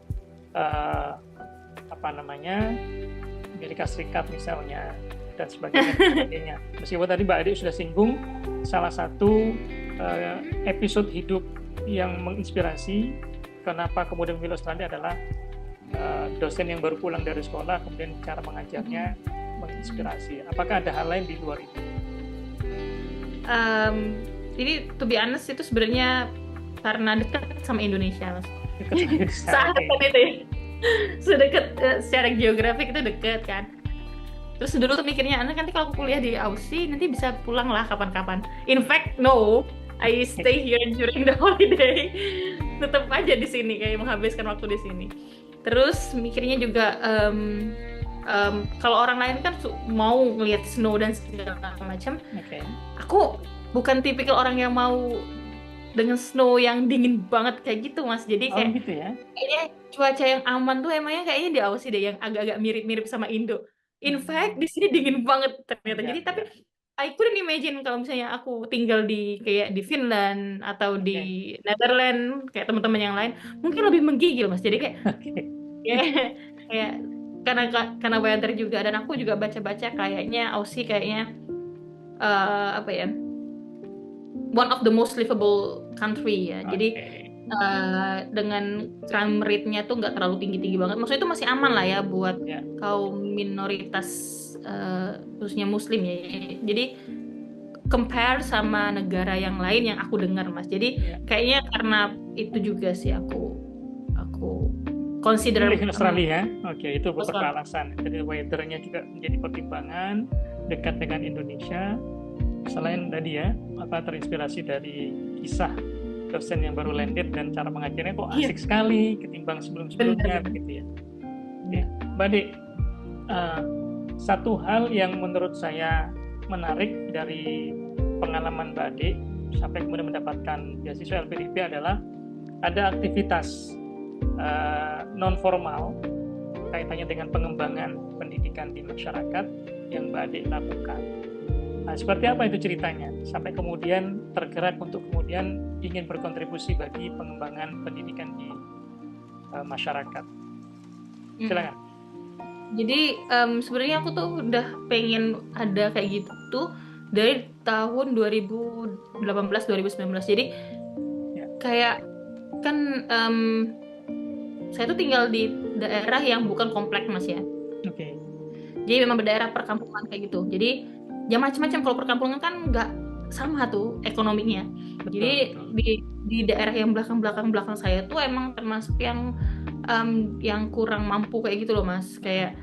Amerika Serikat misalnya dan sebagainya. Meskipun tadi Mbak Ade sudah singgung salah satu episode hidup yang menginspirasi, kenapa kemudian memilih Australia adalah dosen yang baru pulang dari sekolah, kemudian cara mengajarnya menginspirasi. Apakah ada hal lain di luar itu?
Jadi to be honest itu sebenarnya karena dekat sama Indonesia Mas.
Saat
itu ya. Sedekat secara geografik itu dekat kan. Terus dulu tuh mikirnya, nanti kalau aku kuliah di Aussie nanti bisa pulang lah kapan-kapan. In fact, no, I stay here during the holiday. Tetap aja di sini, kayak menghabiskan waktu di sini. Terus mikirnya juga kalau orang lain kan mau ngelihat snow dan segala macam. Aku bukan tipikal orang yang mau dengan snow yang dingin banget kayak gitu Mas. Jadi kayak
gitu ya?
Kayaknya cuaca yang aman tuh emangnya kayaknya di Aussie deh, yang agak-agak mirip-mirip sama Indo. In fact di sini dingin banget ternyata.
Ya,
Jadi tapi
ya.
I couldn't imagine kalau misalnya aku tinggal di kayak di Finland atau di
Oke.
Netherlands kayak teman-teman yang lain mungkin lebih menggigil Mas. Jadi kayak
Oke.
kayak, kayak karena banyak juga dan aku juga baca-baca kayaknya Aussie kayaknya apa ya, one of the most livable country ya. Jadi
Oke.
dengan crime rate-nya tuh nggak terlalu tinggi-tinggi banget. Maksudnya itu masih aman lah ya buat
Ya.
kaum minoritas khususnya Muslim ya. Jadi compare sama negara yang lain yang aku dengar Mas. Jadi
Ya.
kayaknya karena itu juga sih aku consider
Pilih Australia. Oke, itu beberapa
Australia.
alasan. Jadi weather-nya juga menjadi pertimbangan, dekat dengan Indonesia. Selain tadi ya, terinspirasi dari kisah dosen yang baru landed dan cara mengajarnya kok asik sekali ketimbang sebelum-sebelumnya begitu ya. Oke, Mbak Ade, satu hal yang menurut saya menarik dari pengalaman Mbak Ade sampai kemudian mendapatkan beasiswa LPDP adalah ada aktivitas non formal kaitannya dengan pengembangan pendidikan di masyarakat yang Mbak Ade lakukan. Nah, seperti apa itu ceritanya sampai kemudian tergerak untuk kemudian ingin berkontribusi bagi pengembangan pendidikan di masyarakat? Silakan.
Jadi sebenarnya aku tuh udah pengen ada kayak gitu tuh dari tahun 2018-2019. Jadi kayak kan saya tuh tinggal di daerah yang bukan komplek Mas ya.
Oke.
Jadi memang daerah perkampungan kayak gitu. Jadi ya macam-macam, kalau perkampungan kan nggak sama tuh ekonominya.
Betul,
jadi
betul.
Di daerah yang belakang saya tuh emang termasuk yang kurang mampu kayak gitu loh Mas. Kayak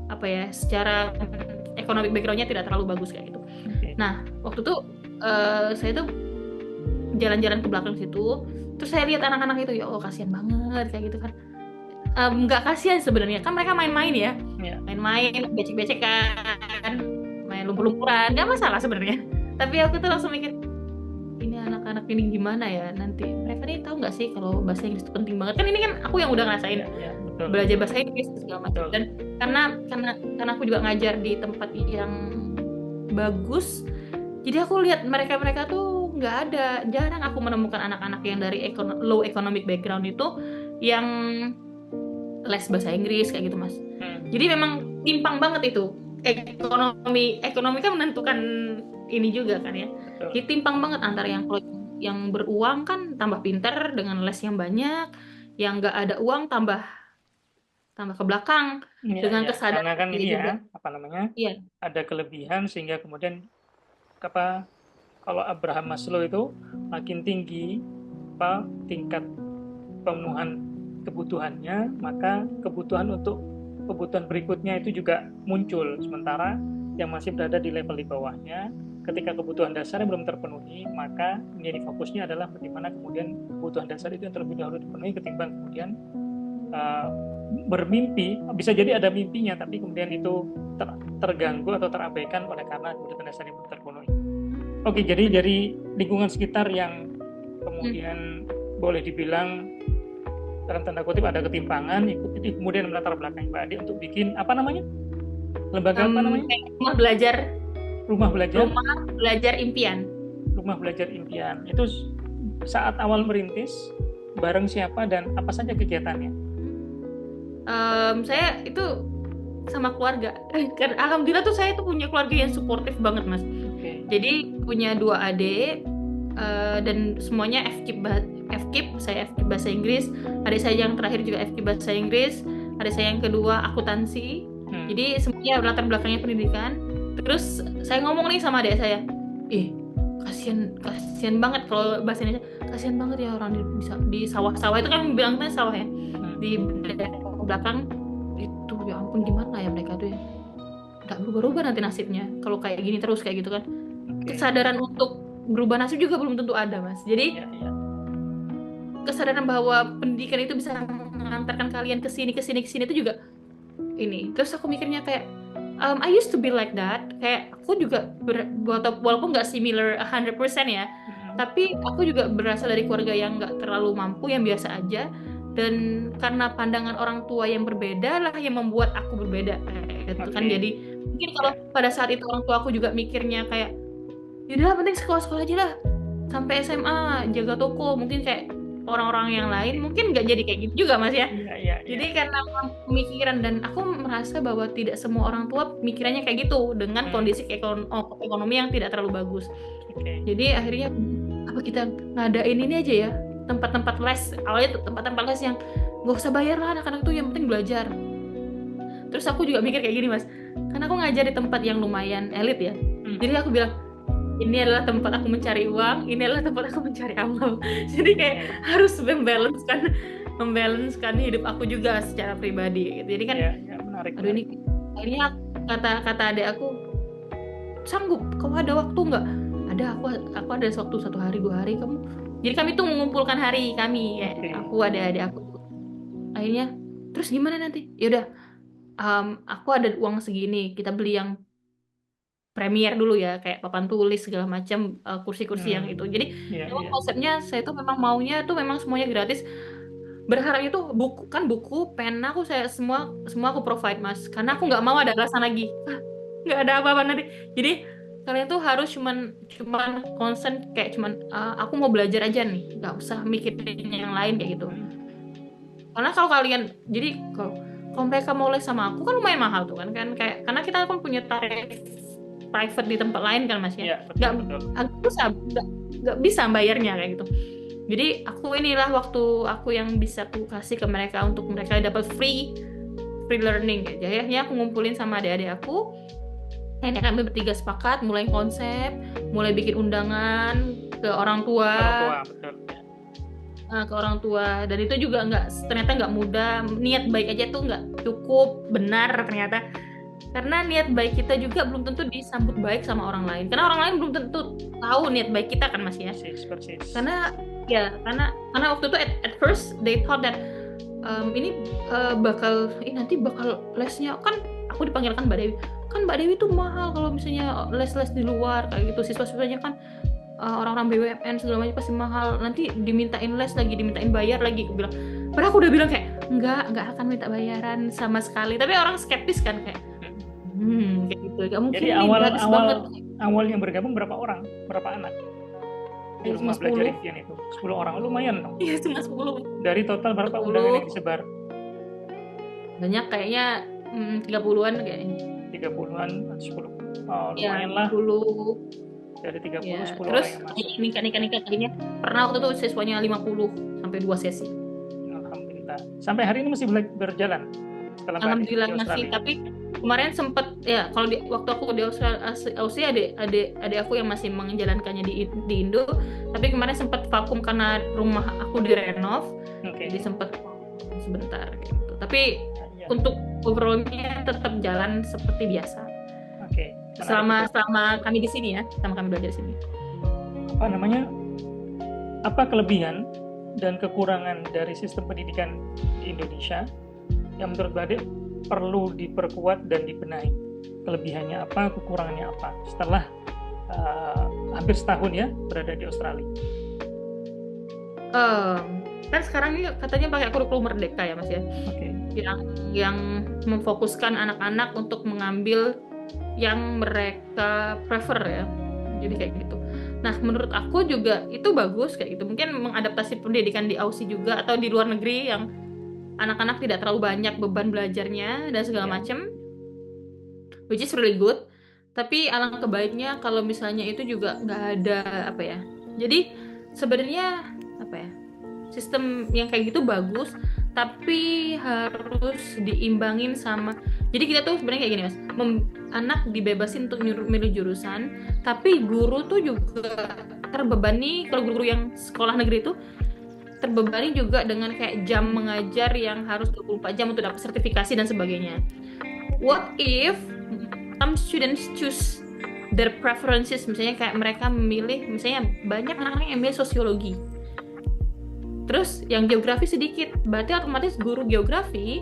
apa ya, secara economic backgroundnya tidak terlalu bagus kayak gitu.
Okay.
Nah waktu itu saya tuh jalan-jalan ke belakang situ, terus saya lihat anak-anak itu, ya Allah kasihan banget kayak gitu kan. Nggak kasihan sebenarnya, kan mereka main-main ya, main-main, becek-becekan, main lumpur-lumpuran, nggak masalah sebenarnya. Tapi aku tuh langsung mikir, ini anak-anak ini gimana ya nanti, mereka nih tahu nggak sih kalau bahasa Inggris itu penting banget, kan ini kan aku yang udah ngerasain belajar bahasa Inggris segala macam. Dan karena aku juga ngajar di tempat yang bagus, jadi aku lihat mereka tuh nggak ada, jarang aku menemukan anak-anak yang dari low economic background itu yang les bahasa Inggris kayak gitu Mas. Jadi memang timpang banget itu. Ekonomi kan menentukan ini juga kan ya. Jadi timpang banget antara yang beruang kan tambah pintar dengan les yang banyak, yang nggak ada uang tambah ke belakang dengan kesadaran.
Karena kan ini
juga.
ada kelebihan sehingga kemudian kalau Abraham Maslow itu makin tinggi tingkat pemenuhan kebutuhannya, maka kebutuhan berikutnya itu juga muncul. Sementara yang masih berada di level di bawahnya, ketika kebutuhan dasarnya belum terpenuhi, maka menjadi fokusnya adalah bagaimana kemudian kebutuhan dasar itu yang terlebih dahulu dipenuhi ketimbang kemudian bermimpi. Bisa jadi ada mimpinya, tapi kemudian itu terganggu atau terabaikan oleh karena kebutuhan dasar yang belum terpenuhi. Oke, jadi dari lingkungan sekitar yang kemudian boleh dibilang dalam tanda kutip ada ketimpangan, kemudian melatar belakang Mbak Ade untuk bikin lembaga
rumah belajar impian.
Rumah belajar impian itu saat awal merintis bareng siapa dan apa saja kegiatannya?
Saya itu sama keluarga. Alhamdulillah tuh saya tuh punya keluarga yang suportif banget Mas. Jadi punya 2 adik dan semuanya FKIP, saya FKIP bahasa Inggris, adik saya yang terakhir juga FKIP bahasa Inggris, adik saya yang kedua akuntansi. Jadi semuanya latar belakangnya pendidikan. Terus saya ngomong nih sama adik saya, kasihan banget kalau bahasa Indonesia, kasihan banget ya orang di sawah-sawah itu kan bilangnya sawah ya, di belakang itu, ya ampun gimana ya mereka tuh ya, nggak berubah-ubah nanti nasibnya kalau kayak gini terus kayak gitu kan. Kesadaran untuk berubah nasib juga belum tentu ada Mas. Jadi kesadaran bahwa pendidikan itu bisa mengantarkan kalian ke sini itu juga ini. Terus aku mikirnya kayak I used to be like that. Kayak aku juga walaupun nggak similar 100% ya, tapi aku juga berasal dari keluarga yang nggak terlalu mampu, yang biasa aja. dan karena pandangan orang tua yang berbeda lah yang membuat aku berbeda itu kan. Jadi mungkin kalau pada saat itu orang tua aku juga mikirnya kayak yaudah penting sekolah aja lah sampai SMA jaga toko, mungkin kayak orang-orang yang lain mungkin nggak jadi kayak gitu juga Mas ya. Jadi karena pemikiran, dan aku merasa bahwa tidak semua orang tua mikirannya kayak gitu dengan kondisi ekonomi yang tidak terlalu bagus. Jadi akhirnya apa kita ngadain ini aja ya, tempat-tempat les. Awalnya tempat-tempat les yang gak usah bayar lah, anak-anak tuh yang penting belajar. Terus aku juga mikir kayak gini Mas, karena aku ngajar di tempat yang lumayan elit ya. Jadi aku bilang ini adalah tempat aku mencari uang, ini adalah tempat aku mencari amal. Jadi kayak harus membalancekan hidup aku juga secara pribadi gitu. Jadi kan
menarik.
Aduh ini akhirnya kata adik aku, sanggup kau ada waktu nggak? Ada, aku ada waktu 1 hari 2 hari kamu. Jadi kami tuh mengumpulkan hari kami ya. Aku ada adik aku. Akhirnya terus gimana nanti? Ya udah, aku ada uang segini, kita beli yang premier dulu ya, kayak papan tulis segala macam, kursi-kursi yang itu. Jadi memang konsepnya saya tuh memang maunya tuh memang semuanya gratis. Berharapnya tuh buku, pena saya semua aku provide Mas, karena aku nggak mau ada alasan lagi nggak ada apa-apa nanti. Jadi kalian tuh harus cuman concern kayak aku mau belajar aja nih, nggak usah mikirin yang lain kayak gitu. Karena kalau kalian, jadi kalau mereka mau les sama aku kan lumayan mahal tuh kan kayak, karena kita kan punya tarif private di tempat lain kan Mas ya. Nggak bisa bayarnya kayak gitu. Jadi inilah waktu aku yang bisa aku kasih ke mereka untuk mereka dapat free learning aja ya. Akhirnya aku ngumpulin sama adik-adik aku. Ini kami bertiga sepakat mulai konsep, mulai bikin undangan ke orang tua. Ke orang tua, dan itu juga ternyata nggak mudah. Niat baik aja tuh nggak cukup benar ternyata, karena niat baik kita juga belum tentu disambut baik sama orang lain, karena orang lain belum tentu tahu niat baik kita kan Mas ya. Karena waktu itu at first they thought that nanti bakal lesnya kan, aku dipanggilkan Mbak Dewi, kan Mbak Dewi tuh mahal kalau misalnya les di luar kayak gitu, siswa-siswanya kan orang-orang BUMN segala macam pasti mahal, nanti dimintain les lagi, dimintain bayar lagi. Aku bilang, padahal aku udah bilang kayak nggak akan minta bayaran sama sekali, tapi orang skeptis kan kayak kayak gitu, nggak mungkin.
Jadi awal yang bergabung berapa orang, berapa anak di rumah belajar impian itu? 10 orang, lumayan dong.
Iya, cuma 10.
Dari total berapa undangan yang disebar?
Banyak kayaknya 30-an kayaknya.
30-an, 10. Lumayan lah.
10.
Dari 30, 10
terus
orang yang masuk.
nikah kayaknya pernah waktu itu siswanya 50 sampai 2 sesi.
Alhamdulillah. Sampai hari ini masih berjalan?
Alhamdulillah masih, tapi kemarin sempat ya, kalau waktu aku di Australia adik aku yang masih menjalankannya di Indo, tapi kemarin sempat vakum karena rumah aku direnov. Jadi sempat sebentar gitu. Tapi untuk overallnya tetap jalan seperti biasa. Selama kami di sini ya, selama kami belajar di sini.
Apa kelebihan dan kekurangan dari sistem pendidikan di Indonesia yang menurut Mbak Ade perlu diperkuat dan dibenahi? Kelebihannya apa, kekurangannya apa setelah hampir setahun ya berada di Australia?
Kan sekarang ini katanya pakai kurikulum merdeka ya Mas ya. Yang memfokuskan anak-anak untuk mengambil yang mereka prefer ya, jadi kayak gitu. Nah menurut aku juga itu bagus kayak gitu, mungkin mengadaptasi pendidikan di Aussie juga atau di luar negeri yang anak-anak tidak terlalu banyak beban belajarnya dan segala macam, which is really good. Tapi alangkah baiknya kalau misalnya itu juga nggak ada jadi sebenarnya sistem yang kayak gitu bagus, tapi harus diimbangin sama, jadi kita tuh sebenarnya kayak gini Mas, anak dibebasin untuk milih jurusan, tapi guru tuh juga terbebani, kalau guru-guru yang sekolah negeri itu terbebani juga dengan kayak jam mengajar yang harus 24 jam untuk dapat sertifikasi dan sebagainya. What if some students choose their preferences, misalnya kayak mereka memilih, misalnya banyak anak-anak yang ambil sosiologi, terus yang geografi sedikit, berarti otomatis guru geografi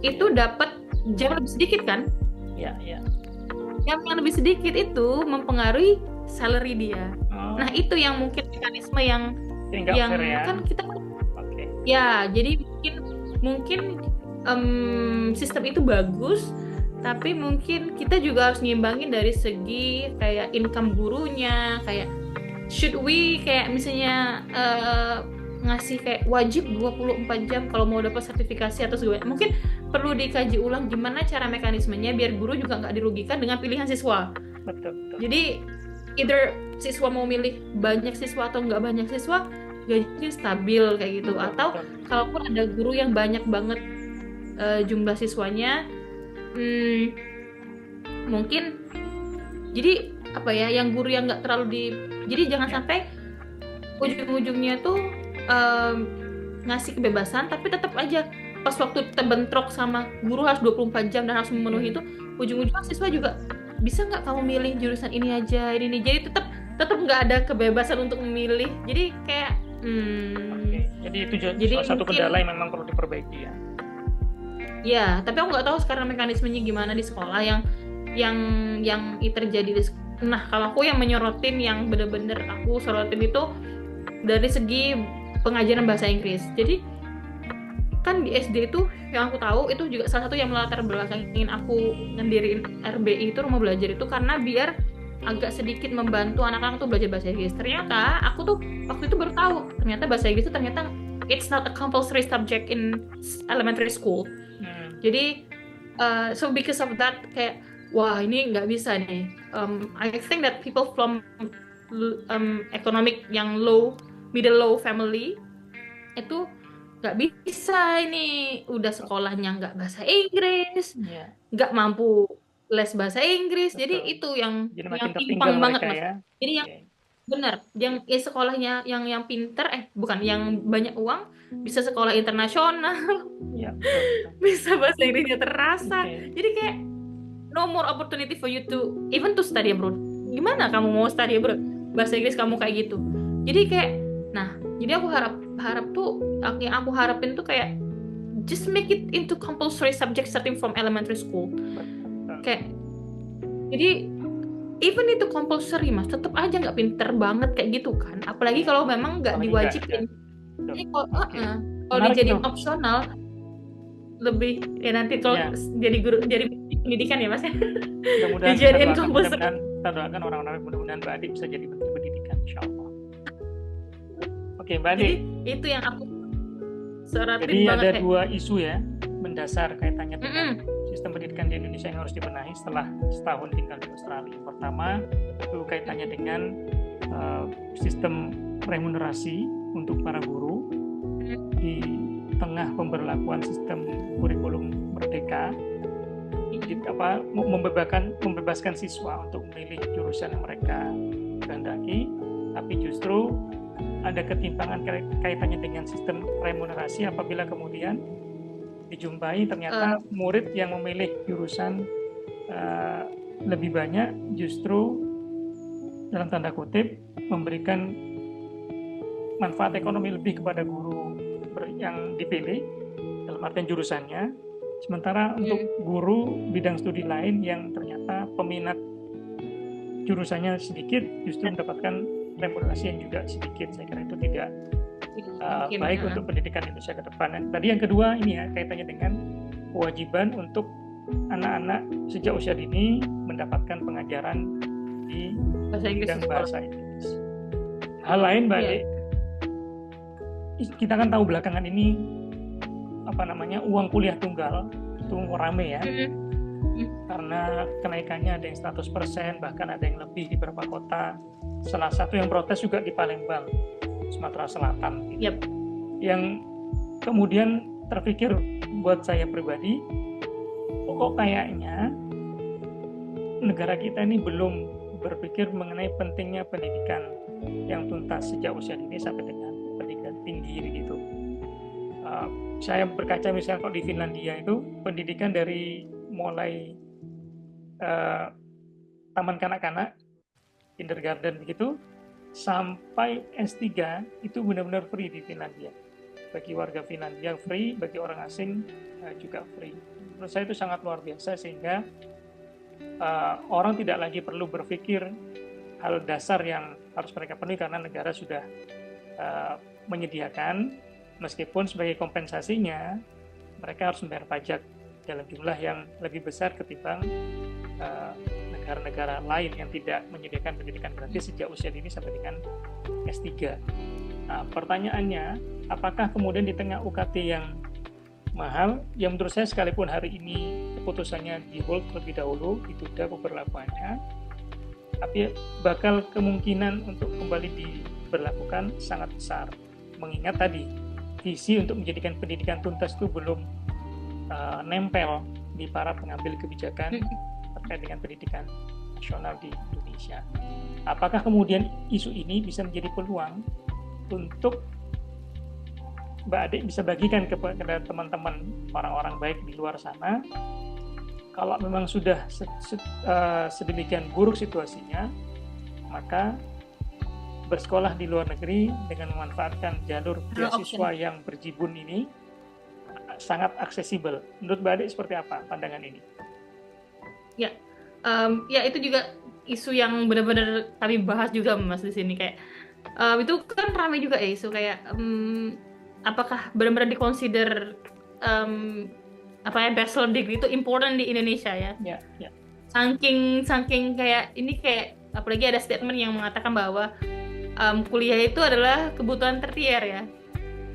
itu dapat jam lebih sedikit kan?
Iya.
Yang lebih sedikit itu mempengaruhi salary dia. Nah itu yang mungkin mekanisme yang
fair ya.
Kan kita ya, jadi mungkin sistem itu bagus, tapi mungkin kita juga harus ngimbangin dari segi kayak income gurunya, kayak should we kayak misalnya ngasih kayak wajib 24 jam kalau mau dapat sertifikasi atau segala, mungkin perlu dikaji ulang gimana cara mekanismenya biar guru juga nggak dirugikan dengan pilihan siswa.
Betul.
Jadi either siswa mau milih banyak siswa atau nggak banyak siswa, gajinya stabil kayak gitu. Atau kalaupun ada guru yang banyak banget jumlah siswanya, mungkin jadi apa ya, yang guru yang nggak terlalu jadi jangan sampai ujung-ujungnya tuh ngasih kebebasan tapi tetap aja pas waktu terbentrok sama guru harus 24 jam dan harus memenuhi itu, ujung-ujungnya siswa juga bisa nggak kamu milih jurusan ini aja ini, jadi tetap nggak ada kebebasan untuk memilih. Jadi kayak
jadi itu salah satu kendala yang memang perlu diperbaiki ya.
Ya, tapi aku nggak tahu sekarang mekanismenya gimana di sekolah yang terjadi nah, kalau aku yang menyorotin, yang bener-bener aku sorotin itu dari segi pengajaran bahasa Inggris. Jadi kan di SD itu yang aku tahu itu juga salah satu yang melatar belakangin aku ngedirin RBI itu, rumah belajar itu, karena biar agak sedikit membantu anak-anak tuh belajar bahasa Inggris. Ternyata aku tuh waktu itu baru tahu ternyata bahasa Inggris itu ternyata it's not a compulsory subject in elementary school. Jadi so because of that kayak wah ini nggak bisa nih. I think that people from economic yang middle low family itu nggak bisa ini, udah sekolahnya nggak bahasa Inggris, nggak mampu les bahasa Inggris. Betul. Jadi itu yang timpang banget mas. Ya? Jadi yang benar, yang sekolahnya yang pinter bukan yang banyak uang bisa sekolah internasional, bisa bahasa Inggrisnya terasa. Jadi kayak no more opportunity for you to even to study abroad. Gimana kamu mau study abroad bahasa Inggris kamu kayak gitu? Jadi kayak jadi aku harap tuh yang aku harapin tuh kayak just make it into compulsory subject starting from elementary school. Kayak jadi even itu compulsory mas, tetap aja nggak pinter banget kayak gitu kan, apalagi kalau memang nggak diwajibin. Jadi kalau dijadiin opsional lebih ya nanti kalau jadi guru, jadi pendidikan ya mas ya.
Mudah-mudahan dijadiin compulsory. Kita doakan orang-orang, mudah-mudahan Mbak Adi bisa jadi menteri pendidikan insyaallah. Oke Mbak Adi. Jadi
itu yang aku sorotin
jadi
banget.
Jadi ada dua isu ya mendasar kaitannya dengan sistem pendidikan di Indonesia yang harus dibenahi setelah setahun tinggal di Australia. Pertama itu kaitannya dengan sistem remunerasi untuk para guru di tengah pemberlakuan sistem kurikulum merdeka, membebaskan siswa untuk memilih jurusan yang mereka kehendaki, tapi justru ada ketimpangan kaitannya dengan sistem remunerasi apabila kemudian dijumpai ternyata murid yang memilih jurusan lebih banyak justru dalam tanda kutip memberikan manfaat ekonomi lebih kepada guru yang dipilih dalam artian jurusannya, sementara untuk guru bidang studi lain yang ternyata peminat jurusannya sedikit justru mendapatkan remunerasi yang juga sedikit. Saya kira itu tidak baik untuk pendidikan Indonesia ke depan. Tadi yang kedua ini ya kaitannya dengan kewajiban untuk anak-anak sejak usia dini mendapatkan pengajaran di bidang bahasa Inggris. Hal lain Mbak Ade, kita kan tahu belakangan ini uang kuliah tunggal itu rame ya, karena kenaikannya ada yang 100%, bahkan ada yang lebih di beberapa kota. Salah satu yang protes juga di Palembang, Sumatera Selatan, yang kemudian terpikir buat saya pribadi, kok kayaknya negara kita ini belum berpikir mengenai pentingnya pendidikan yang tuntas sejak usia dini sampai dengan pendidikan tinggi gitu. Saya berkaca misalnya kalau di Finlandia itu pendidikan dari mulai taman kanak-kanak, kindergarten begitu, sampai S3 itu benar-benar free di Finlandia. Bagi warga Finlandia free, bagi orang asing juga free. Menurut saya itu sangat luar biasa sehingga orang tidak lagi perlu berpikir hal dasar yang harus mereka penuhi karena negara sudah menyediakan, meskipun sebagai kompensasinya mereka harus membayar pajak dalam jumlah yang lebih besar ketimbang negara-negara lain yang tidak menyediakan pendidikan gratis sejak usia dini sampai dengan S3. Nah, pertanyaannya, apakah kemudian di tengah UKT yang mahal, yang menurut saya sekalipun hari ini keputusannya di hold terlebih dahulu, ditunda pemberlakuannya, tapi bakal kemungkinan untuk kembali diberlakukan sangat besar. Mengingat tadi, visi untuk menjadikan pendidikan tuntas itu belum nempel di para pengambil kebijakan terkait dengan pendidikan nasional di Indonesia. Apakah kemudian isu ini bisa menjadi peluang untuk Mbak Adik bisa bagikan kepada teman-teman orang-orang baik di luar sana, kalau memang sudah sedemikian buruk situasinya, maka bersekolah di luar negeri dengan memanfaatkan jalur beasiswa yang berjibun ini sangat aksesibel. Menurut Mbak Adik seperti apa pandangan ini?
Ya, ya itu juga isu yang benar-benar kami bahas juga Mas di sini, kayak itu kan ramai juga ya isu kayak apakah benar-benar dikonsider bachelor degree itu important di Indonesia ya?
Ya.
Saking kayak ini, kayak apalagi ada statement yang mengatakan bahwa kuliah itu adalah kebutuhan tersier ya.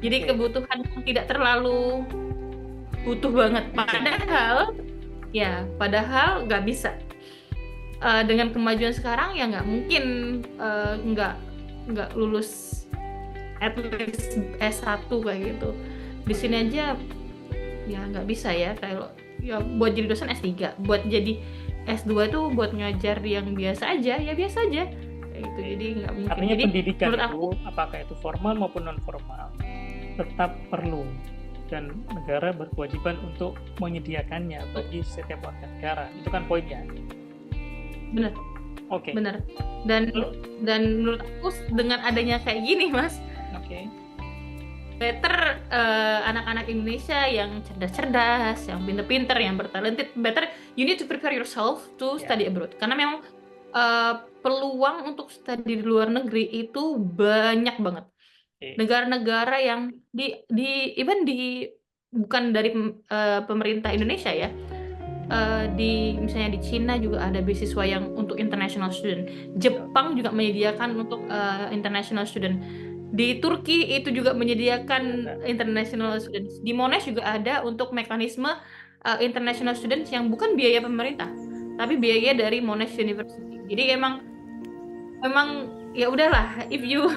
Jadi kebutuhan yang tidak terlalu butuh banget. Padahal nggak bisa. Dengan kemajuan sekarang ya nggak mungkin nggak lulus at least S1 kayak gitu. Di sini aja ya nggak bisa ya, kayak ya buat jadi dosen S3, buat jadi S2 itu buat ngajar yang biasa aja kayak gitu. Jadi nggak mungkin.
Artinya
jadi,
pendidikan itu apakah itu formal maupun non formal tetap perlu, dan negara berkewajiban untuk menyediakannya bagi setiap warga negara. Itu kan poinnya.
Benar.
Oke.
Benar. Dan menurut aku dengan adanya kayak gini Mas, better anak-anak Indonesia yang cerdas-cerdas, yang pinter-pinter, yang bertalented, better you need to prepare yourself to study abroad. Karena memang peluang untuk studi di luar negeri itu banyak banget. Negara-negara yang bukan dari pemerintah Indonesia ya, misalnya di Cina juga ada beasiswa yang untuk international student. Jepang juga menyediakan untuk international student. Di Turki itu juga menyediakan international students. Di Monash juga ada untuk mekanisme international students yang bukan biaya pemerintah, tapi biaya dari Monash University. Jadi emang ya udahlah, if you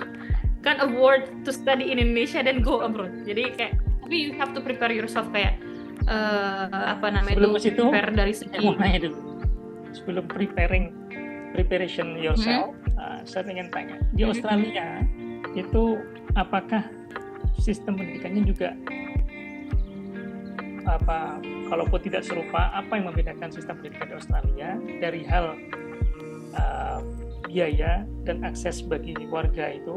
can't afford to study in Indonesia then go abroad. Jadi kayak, tapi you have to prepare yourself, kayak
sebelum ke situ,
prepare dari segi.
Mau nanya dulu, sebelum preparation yourself, saya ingin tanya, di Australia itu apakah sistem pendidikannya juga kalaupun tidak serupa, apa yang membedakan sistem pendidikan di Australia dari hal biaya dan akses bagi warga itu?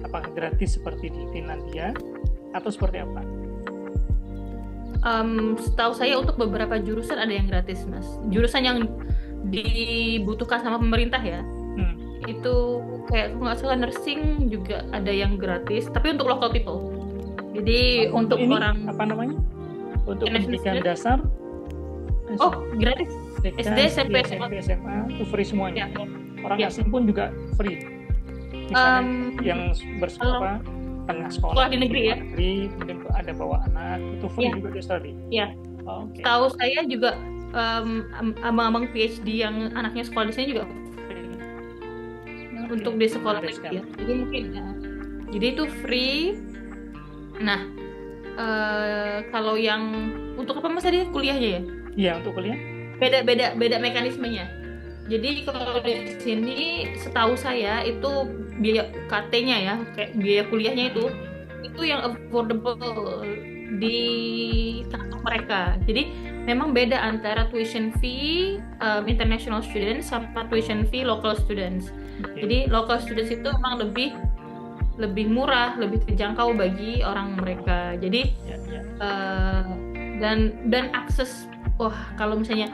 Apakah gratis seperti di Finlandia atau seperti apa?
Setahu saya untuk beberapa jurusan ada yang gratis Mas. Jurusan yang dibutuhkan sama pemerintah ya. Itu kayak nggak salah nursing juga ada yang gratis, tapi untuk local people. Jadi untuk
ini,
orang
apa namanya? Untuk pendidikan dasar?
Gratis. SD, SMP,
SMA itu free semuanya.
Ya.
Orang asing pun juga free. Misalnya yang bersekolah tengah sekolah
di negeri ya.
Kemudian ada bawa anak, itu free juga di Australia.
Iya. Tahu saya juga abang-abang PhD yang anaknya sekolah di sini juga free. Untuk di sekolah negeri ya. Jadi mungkin ya. Jadi itu free. Nah, kalau yang untuk apa Mas tadi kuliahnya ya?
Iya, untuk kuliah.
Beda mekanismenya. Jadi kalau di sini setahu saya itu biaya KT-nya ya, kayak biaya kuliahnya itu yang affordable di kantong mereka. Jadi memang beda antara tuition fee international students sama tuition fee local students. Jadi local students itu memang lebih murah, lebih terjangkau bagi orang mereka. Jadi dan akses, kalau misalnya,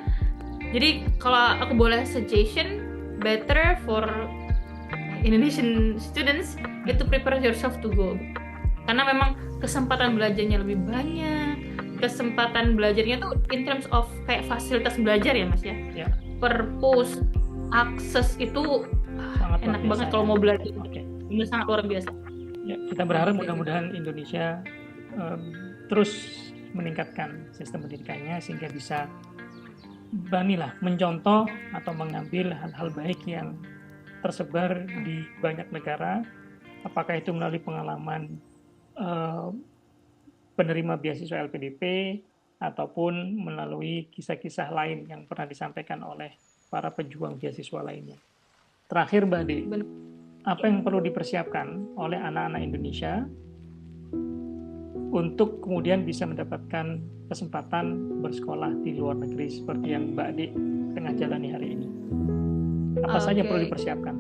jadi kalau aku boleh suggestion, better for Indonesian students itu prepare yourself to go, karena memang kesempatan belajarnya lebih banyak, kesempatan belajarnya tuh in terms of kayak fasilitas belajar ya Mas ya.
Ya.
Perpus, akses itu
Sangat
enak
luar
banget
biasa,
kalau
ya.
mau belajar.
Oke.
Ini sangat luar biasa.
Ya, kita berharap mudah-mudahan Indonesia terus meningkatkan sistem pendidikannya sehingga bisa beranilah mencontoh atau mengambil hal-hal baik yang tersebar di banyak negara, apakah itu melalui pengalaman penerima beasiswa LPDP ataupun melalui kisah-kisah lain yang pernah disampaikan oleh para pejuang beasiswa lainnya. Terakhir Mbak Ade, apa yang perlu dipersiapkan oleh anak-anak Indonesia untuk kemudian bisa mendapatkan kesempatan bersekolah di luar negeri seperti yang Mbak Ade tengah jalani hari ini? Apa saja perlu dipersiapkan?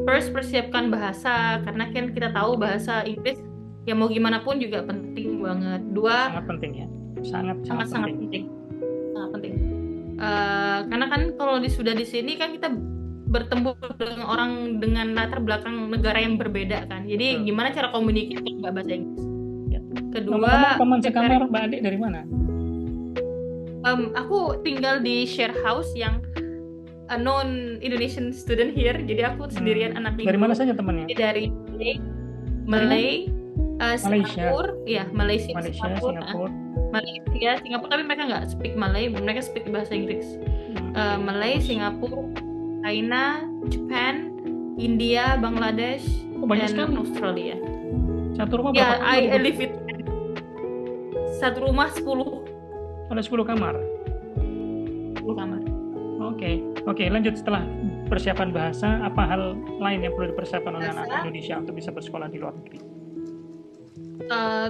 First, persiapkan bahasa, karena kan kita tahu bahasa Inggris ya mau gimana pun juga penting banget. Dua,
sangat penting ya, sangat penting.
Sangat penting. Karena kan kalau sudah di sini kan kita bertemu dengan orang dengan latar belakang negara yang berbeda kan. Jadi gimana cara komunikasi nggak bahasa Inggris?
Ya.
Kedua,
teman sekamar Mbak Ade dari mana?
Aku tinggal di share house yang a non-Indonesian student here. Jadi aku sendirian anak Indo.
Dari mana saja temannya?
Dari Malay, Singapura, Malaysia, Singapura. Malaysia, Singapura, tapi mereka nggak speak Malay, mereka speak bahasa Inggris. Malay, Singapura, China, Japan, India, Bangladesh, dan Australia.
Satu rumah berapa?
I live it. Satu rumah 10.
Ada 10 kamar?
10 kamar.
Oke, lanjut. Setelah persiapan bahasa, apa hal lain yang perlu dipersiapkan oleh anak Indonesia untuk bisa bersekolah di luar negeri?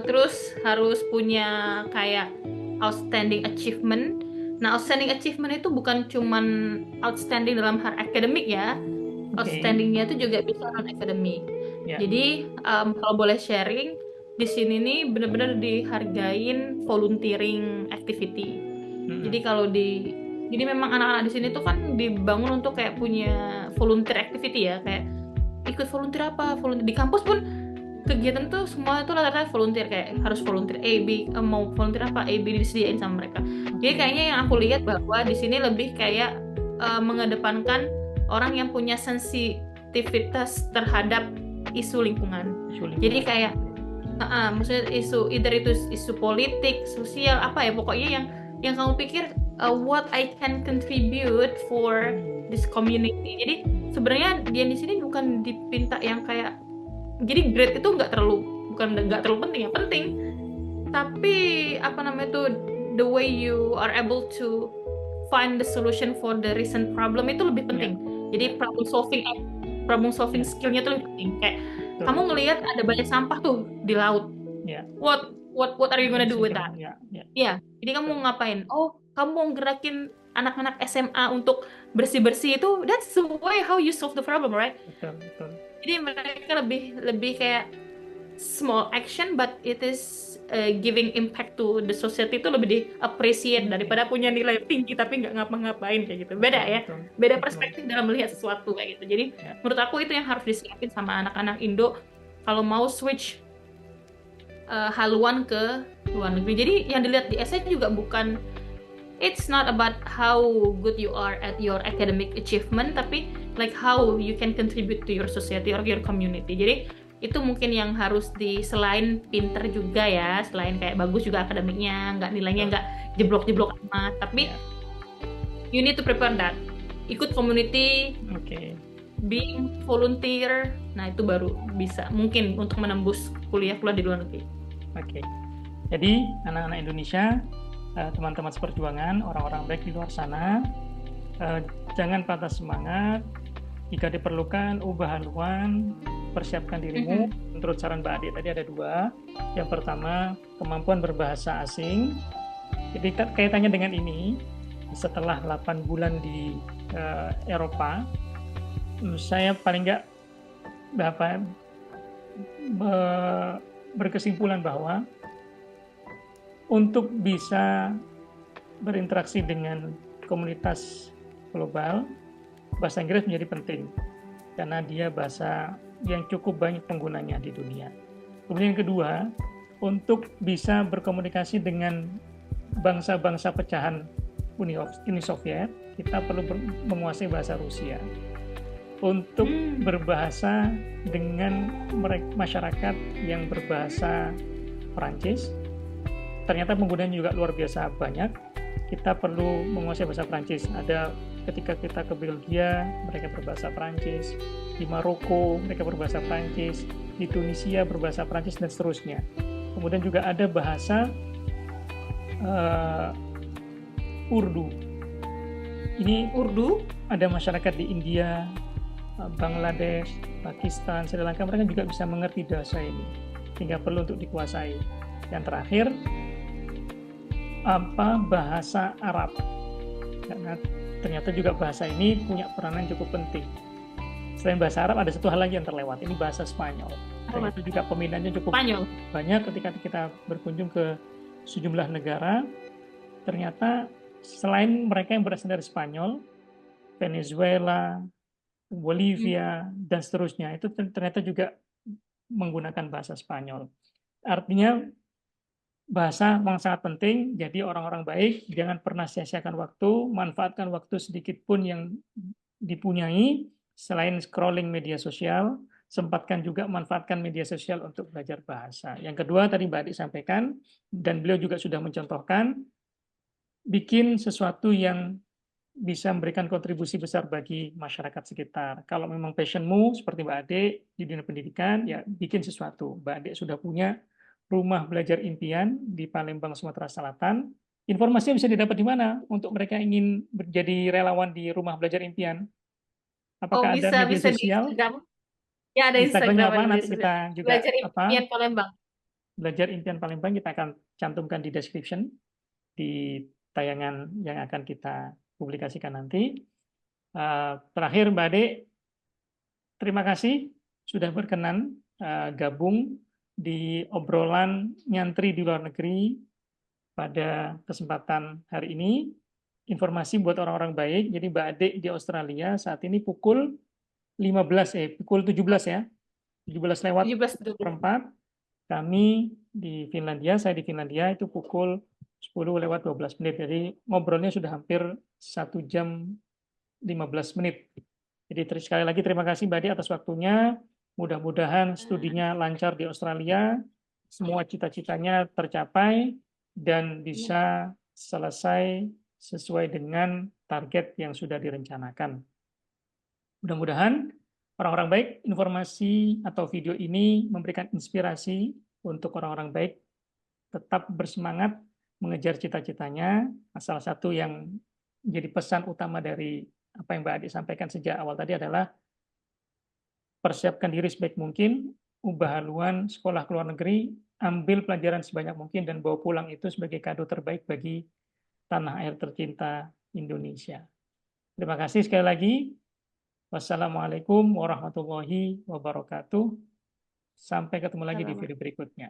Terus harus punya kayak outstanding achievement. Nah, outstanding achievement itu bukan cuman outstanding dalam hal akademik ya. Outstandingnya itu juga bisa non akademik. Jadi kalau boleh sharing, di sini nih benar-benar dihargain volunteering activity. Jadi jadi memang anak-anak di sini tuh kan dibangun untuk kayak punya volunteer activity ya, kayak ikut volunteer apa, volunteer di kampus pun kegiatan tuh semua tuh rata-rata volunteer, kayak harus volunteer A, B, mau volunteer apa, A, B disediain sama mereka. Jadi kayaknya yang aku lihat bahwa di sini lebih kayak mengedepankan orang yang punya sensitivitas terhadap isu lingkungan. Jadi kayak maksudnya either itu isu politik, sosial, apa ya, pokoknya yang kamu pikir what I can contribute for this community. Jadi sebenarnya dia di sini bukan dipinta yang kayak, jadi grade itu nggak terlalu penting ya, penting. Tapi the way you are able to find the solution for the recent problem itu lebih penting. Jadi problem solving skillnya itu lebih penting. Kayak kamu ngelihat ada banyak sampah tuh di laut. What are you gonna do with that? Jadi kamu ngapain? Kamu mau gerakin anak-anak SMA untuk bersih-bersih itu, that's the way how you solve the problem, right?
Betul.
Jadi mereka lebih kayak small action, but it is giving impact to the society, itu lebih di-appreciate daripada punya nilai tinggi tapi nggak ngapa-ngapain kayak gitu. Beda ya, beda perspektif dalam melihat sesuatu kayak gitu. Jadi menurut aku itu yang harus disiapin sama anak-anak Indo kalau mau switch haluan ke luar negeri. Jadi yang dilihat di essay juga bukan, it's not about how good you are at your academic achievement, tapi like how you can contribute to your society or your community. Jadi itu mungkin yang harus selain pinter juga ya, selain kayak bagus juga akademiknya, nilainya nggak jeblok-jeblok amat, tapi you need to prepare that. Ikut community, being volunteer, nah itu baru bisa mungkin untuk menembus kuliah di luar negeri.
Jadi anak-anak Indonesia, teman-teman seperjuangan, orang-orang baik di luar sana, jangan patah semangat. Jika diperlukan, ubah haluan, persiapkan dirimu. Menurut saran Mbak Ade tadi ada 2. Yang pertama, kemampuan berbahasa asing. Jadi kaitannya dengan ini, setelah 8 bulan di Eropa, saya paling nggak berkesimpulan bahwa untuk bisa berinteraksi dengan komunitas global, bahasa Inggris menjadi penting karena dia bahasa yang cukup banyak penggunanya di dunia. Kemudian yang kedua, untuk bisa berkomunikasi dengan bangsa-bangsa pecahan Uni Soviet, kita perlu menguasai bahasa Rusia. Untuk berbahasa dengan masyarakat yang berbahasa Perancis, ternyata penggunanya juga luar biasa banyak. Kita perlu menguasai bahasa Perancis. Ada ketika kita ke Belgia, mereka berbahasa Perancis. Di Maroko, mereka berbahasa Perancis. Di Tunisia berbahasa Perancis, dan seterusnya. Kemudian juga ada bahasa Urdu. Ini
Urdu?
Ada masyarakat di India, Bangladesh, Pakistan, Sri Lanka, mereka juga bisa mengerti bahasa ini. Tinggal perlu untuk dikuasai. Yang terakhir, bahasa Arab. Karena ternyata juga bahasa ini punya peranan cukup penting. Selain bahasa Arab, ada satu hal lagi yang terlewat. Ini bahasa Spanyol. Dan itu juga peminatnya cukup banyak ketika kita berkunjung ke sejumlah negara. Ternyata selain mereka yang berasal dari Spanyol, Venezuela, Bolivia, dan seterusnya, itu ternyata juga menggunakan bahasa Spanyol. Artinya bahasa memang sangat penting, jadi orang-orang baik jangan pernah sia-siakan waktu, manfaatkan waktu sedikit pun yang dipunyai, selain scrolling media sosial, sempatkan juga manfaatkan media sosial untuk belajar bahasa. Yang kedua tadi Mbak Adik sampaikan, dan beliau juga sudah mencontohkan, bikin sesuatu yang bisa memberikan kontribusi besar bagi masyarakat sekitar. Kalau memang passionmu seperti Mbak Ade di dunia pendidikan, ya bikin sesuatu. Mbak Ade sudah punya rumah belajar impian di Palembang, Sumatera Selatan. Informasinya bisa didapat di mana untuk mereka ingin menjadi relawan di rumah belajar impian? Apakah ada media
bisa
sosial?
Di Instagram. Ya, ada
Instagramnya
Instagram,
apa?
ada
Nanti kita juga
Belajar Impian Palembang.
Belajar Impian Palembang kita akan cantumkan di description di tayangan yang akan kita publikasikan nanti. Terakhir Mbak Ade, terima kasih sudah berkenan gabung di obrolan nyantri di luar negeri pada kesempatan hari ini. Informasi buat orang-orang baik, jadi Mbak Ade di Australia saat ini pukul 17 ya, 17 lewat 4. Kami di Finlandia, saya di Finlandia itu pukul 10 lewat 12 menit. Jadi ngobrolnya sudah hampir 1 jam 15 menit. Jadi sekali lagi terima kasih Mbak Adi atas waktunya. Mudah-mudahan studinya lancar di Australia, semua cita-citanya tercapai, dan bisa selesai sesuai dengan target yang sudah direncanakan. Mudah-mudahan orang-orang baik, informasi atau video ini memberikan inspirasi untuk orang-orang baik tetap bersemangat mengejar cita-citanya. Salah satu yang menjadi pesan utama dari apa yang Mbak Adi sampaikan sejak awal tadi adalah persiapkan diri sebaik mungkin, ubah haluan sekolah ke luar negeri, ambil pelajaran sebanyak mungkin, dan bawa pulang itu sebagai kado terbaik bagi tanah air tercinta Indonesia. Terima kasih sekali lagi. Wassalamualaikum warahmatullahi wabarakatuh. Sampai ketemu lagi di video berikutnya.